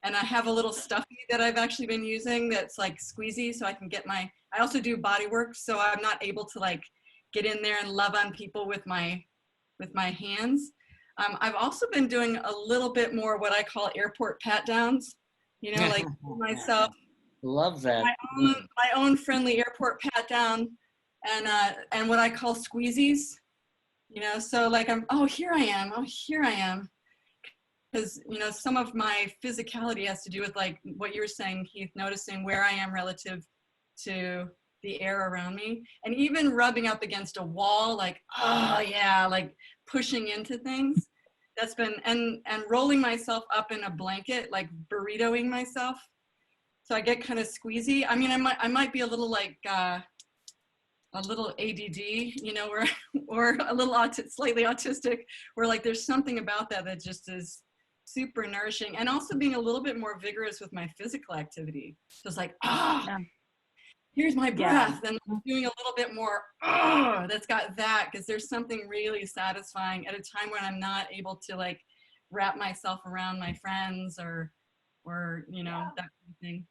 I have a little stuffy that I've actually been using that's like squeezy, so I can get I also do body work, so I'm not able to like get in there and love on people with my hands. I've also been doing a little bit more what I call airport pat downs, you know, like myself. Love that. My own friendly airport pat down, and what I call squeezies, you know, so like here I am. Because, you know, some of my physicality has to do with, like, what you were saying, Keith, noticing where I am relative to the air around me. And even rubbing up against a wall, like, oh, yeah, like pushing into things. That's been, and rolling myself up in a blanket, like burritoing myself. So I get kind of squeezy. I mean, I might be a little like, a little ADD, you know, or a little slightly autistic, where like there's something about that just is super nourishing, and also being a little bit more vigorous with my physical activity. So it's like, here's my breath, and I'm doing a little bit more, that's got that, because there's something really satisfying at a time when I'm not able to like wrap myself around my friends or you know, that kind of thing.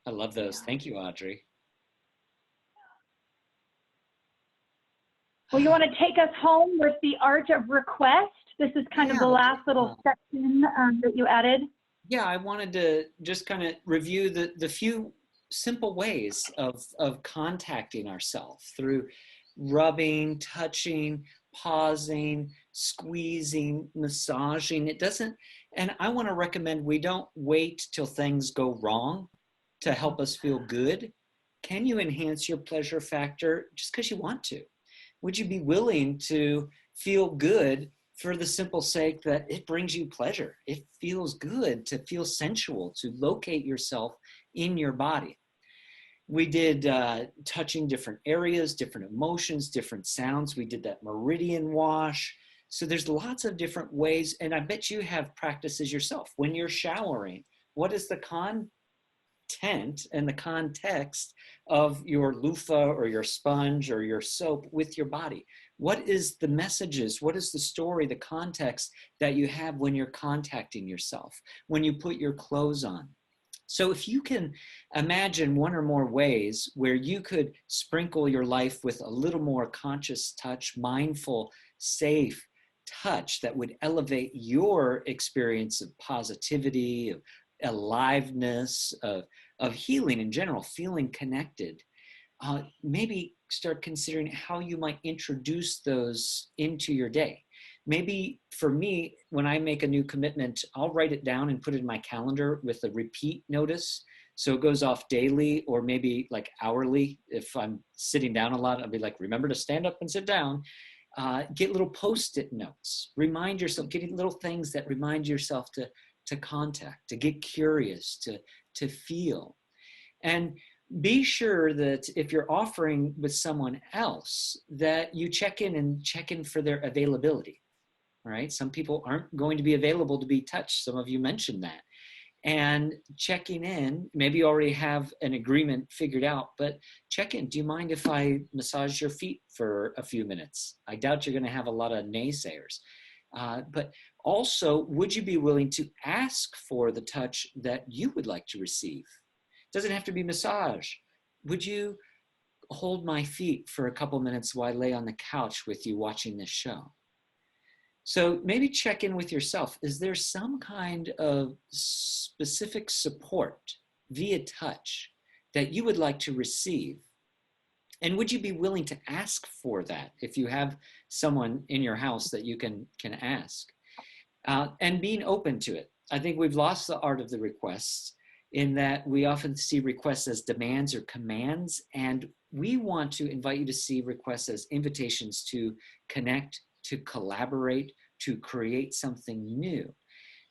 I love those. Thank you, Audrey. Well, you want to take us home with the art of request? This is kind of the last little section that you added. Yeah, I wanted to just kind of review the few simple ways of contacting ourselves through rubbing, touching, pausing, squeezing, massaging. It doesn't, and I want to recommend we don't wait till things go wrong to help us feel good. Can you enhance your pleasure factor just because you want to? Would you be willing to feel good for the simple sake that it brings you pleasure? It feels good to feel sensual, to locate yourself in your body. We did touching different areas, different emotions, different sounds. We did that meridian wash. So there's lots of different ways, and I bet you have practices yourself. When you're showering, what is the content and the context of your loofah or your sponge or your soap with your body? What is the messages? What is the story, the context that you have when you're contacting yourself, when you put your clothes on? So if you can imagine one or more ways where you could sprinkle your life with a little more conscious touch, mindful, safe touch that would elevate your experience of positivity, of aliveness, of healing in general, feeling connected, maybe start considering how you might introduce those into your day. Maybe for me, when I make a new commitment, I'll write it down and put it in my calendar with a repeat notice. So it goes off daily or maybe like hourly. If I'm sitting down a lot, I'll be like, remember to stand up and sit down. Get little Post-it notes. Remind yourself, getting little things that remind yourself to contact, to get curious, to feel. And be sure that if you're offering with someone else, that you check in for their availability. All right. Some people aren't going to be available to be touched. Some of you mentioned that. And checking in, maybe you already have an agreement figured out, but check in. Do you mind if I massage your feet for a few minutes? I doubt you're going to have a lot of naysayers. But also, would you be willing to ask for the touch that you would like to receive? Doesn't have to be massage. Would you hold my feet for a couple minutes while I lay on the couch with you watching this show? So maybe check in with yourself. Is there some kind of specific support via touch that you would like to receive? And would you be willing to ask for that if you have someone in your house that you can ask? And being open to it. I think we've lost the art of the requests in that we often see requests as demands or commands, and we want to invite you to see requests as invitations to connect, to collaborate, to create something new.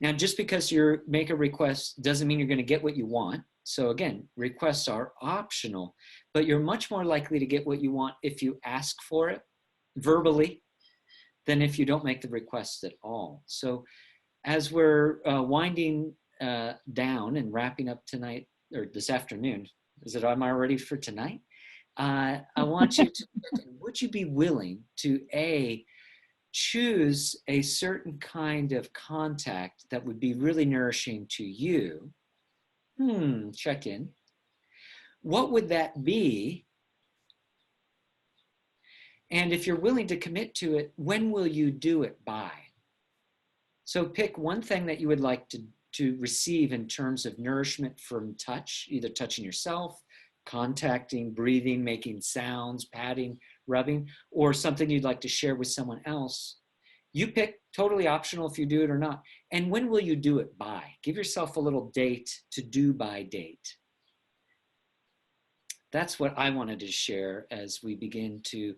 Now, just because you make a request doesn't mean you're going to get what you want. So again, requests are optional, but you're much more likely to get what you want if you ask for it verbally than if you don't make the request at all. So as we're winding down and wrapping up tonight, or this afternoon, am I ready for tonight? I want you to, would you be willing to choose a certain kind of contact that would be really nourishing to you? Check in. What would that be? And if you're willing to commit to it, when will you do it by? So pick one thing that you would like to receive in terms of nourishment from touch, either touching yourself, contacting, breathing, making sounds, patting, rubbing, or something you'd like to share with someone else. You pick, totally optional if you do it or not. And when will you do it by? Give yourself a little date to do by date. That's what I wanted to share as we begin to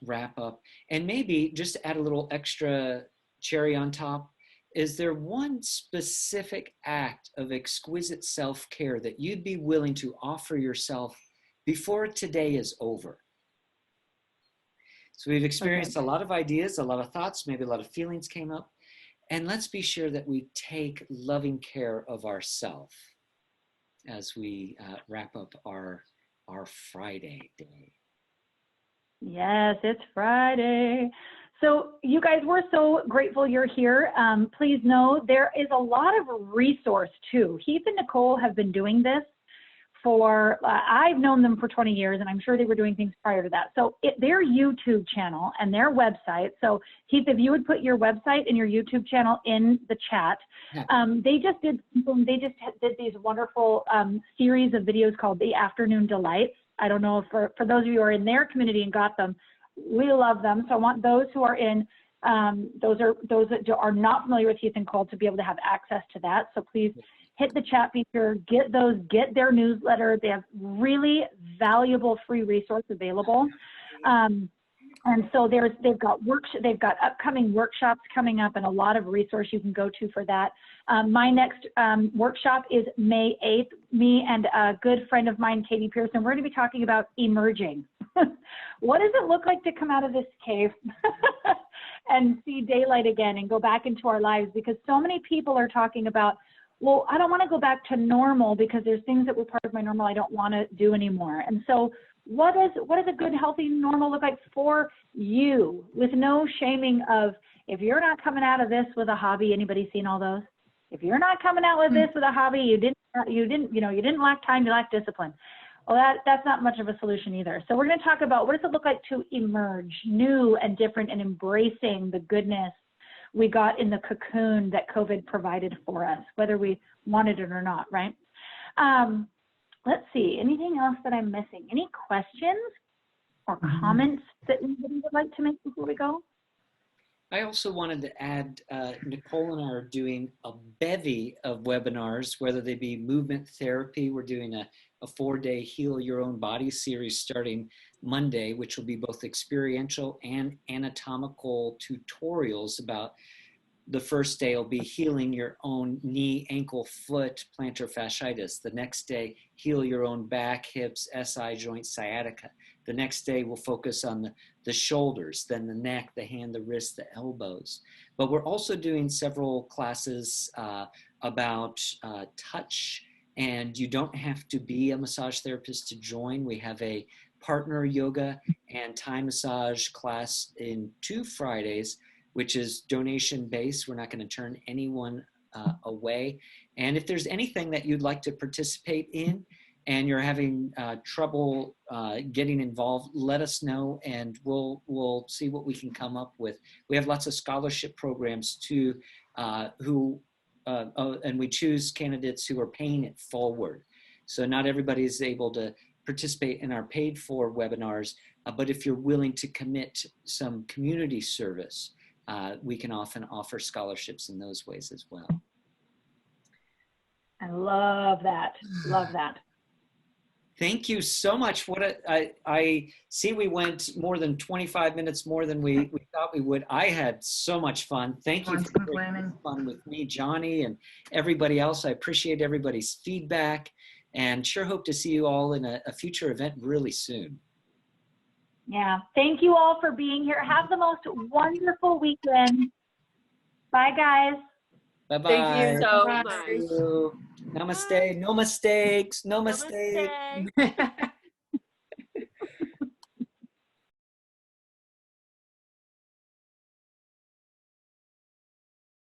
wrap up. And maybe just to add a little extra cherry on top, is there one specific act of exquisite self-care that you'd be willing to offer yourself before today is over? So we've experienced a lot of ideas, a lot of thoughts, maybe a lot of feelings came up. And let's be sure that we take loving care of ourselves as we wrap up our Friday day. Yes, it's Friday. So you guys, we're so grateful you're here. Please know there is a lot of resource too. Heath and Nicole have been doing this for, I've known them for 20 years, and I'm sure they were doing things prior to that. So their YouTube channel and their website, so Heath, if you would put your website and your YouTube channel in the chat, they just did these wonderful series of videos called The Afternoon Delights. I don't know if for those of you who are in their community and got them, we love them. So I want those who are in, those that are not familiar with Heath and Nicole to be able to have access to that. So please hit the chat feature, get their newsletter. They have really valuable free resource available. And so they've got upcoming workshops coming up and a lot of resource you can go to for that. My next workshop is May 8th. Me and a good friend of mine, Katie Pearson, we're going to be talking about emerging. What does it look like to come out of this cave and see daylight again and go back into our lives? Because so many people are talking about, well, I don't want to go back to normal because there's things that were part of my normal I don't want to do anymore. And so what does a good, healthy normal look like for you, with no shaming of, if you're not coming out of this with a hobby, anybody seen all those? If you're not coming out with this with a hobby, you didn't lack time, you lack discipline. Well, that's not much of a solution either. So we're going to talk about what does it look like to emerge new and different and embracing the goodness we got in the cocoon that COVID provided for us, whether we wanted it or not, right? Let's see, anything else that I'm missing? Any questions or comments that anybody would like to make before we go? I also wanted to add, Nicole and I are doing a bevy of webinars, whether they be movement therapy. We're doing a 4-day Heal Your Own Body series starting Monday, which will be both experiential and anatomical tutorials about. The first day will be healing your own knee, ankle, foot, plantar fasciitis. The next day, heal your own back, hips, SI joint, sciatica. The next day, we'll focus on the shoulders, then the neck, the hand, the wrist, the elbows. But we're also doing several classes about touch, and you don't have to be a massage therapist to join. We have a partner yoga and Thai massage class in 2 Fridays, which is donation based. We're not going to turn anyone away. And if there's anything that you'd like to participate in and you're having trouble getting involved, let us know and we'll see what we can come up with. We have lots of scholarship programs too, and we choose candidates who are paying it forward. So not everybody is able to participate in our paid for webinars, but if you're willing to commit some community service, we can often offer scholarships in those ways as well. I love that. Love that. Thank you so much. I see we went more than 25 minutes more than we thought we would. I had so much fun. Thank you for having fun with me, Johnny, and everybody else. I appreciate everybody's feedback and sure hope to see you all in a future event really soon. Yeah. Thank you all for being here. Have the most wonderful weekend. Bye, guys. Bye-bye. Thank you so much. Namaste. No mistakes. No mistakes.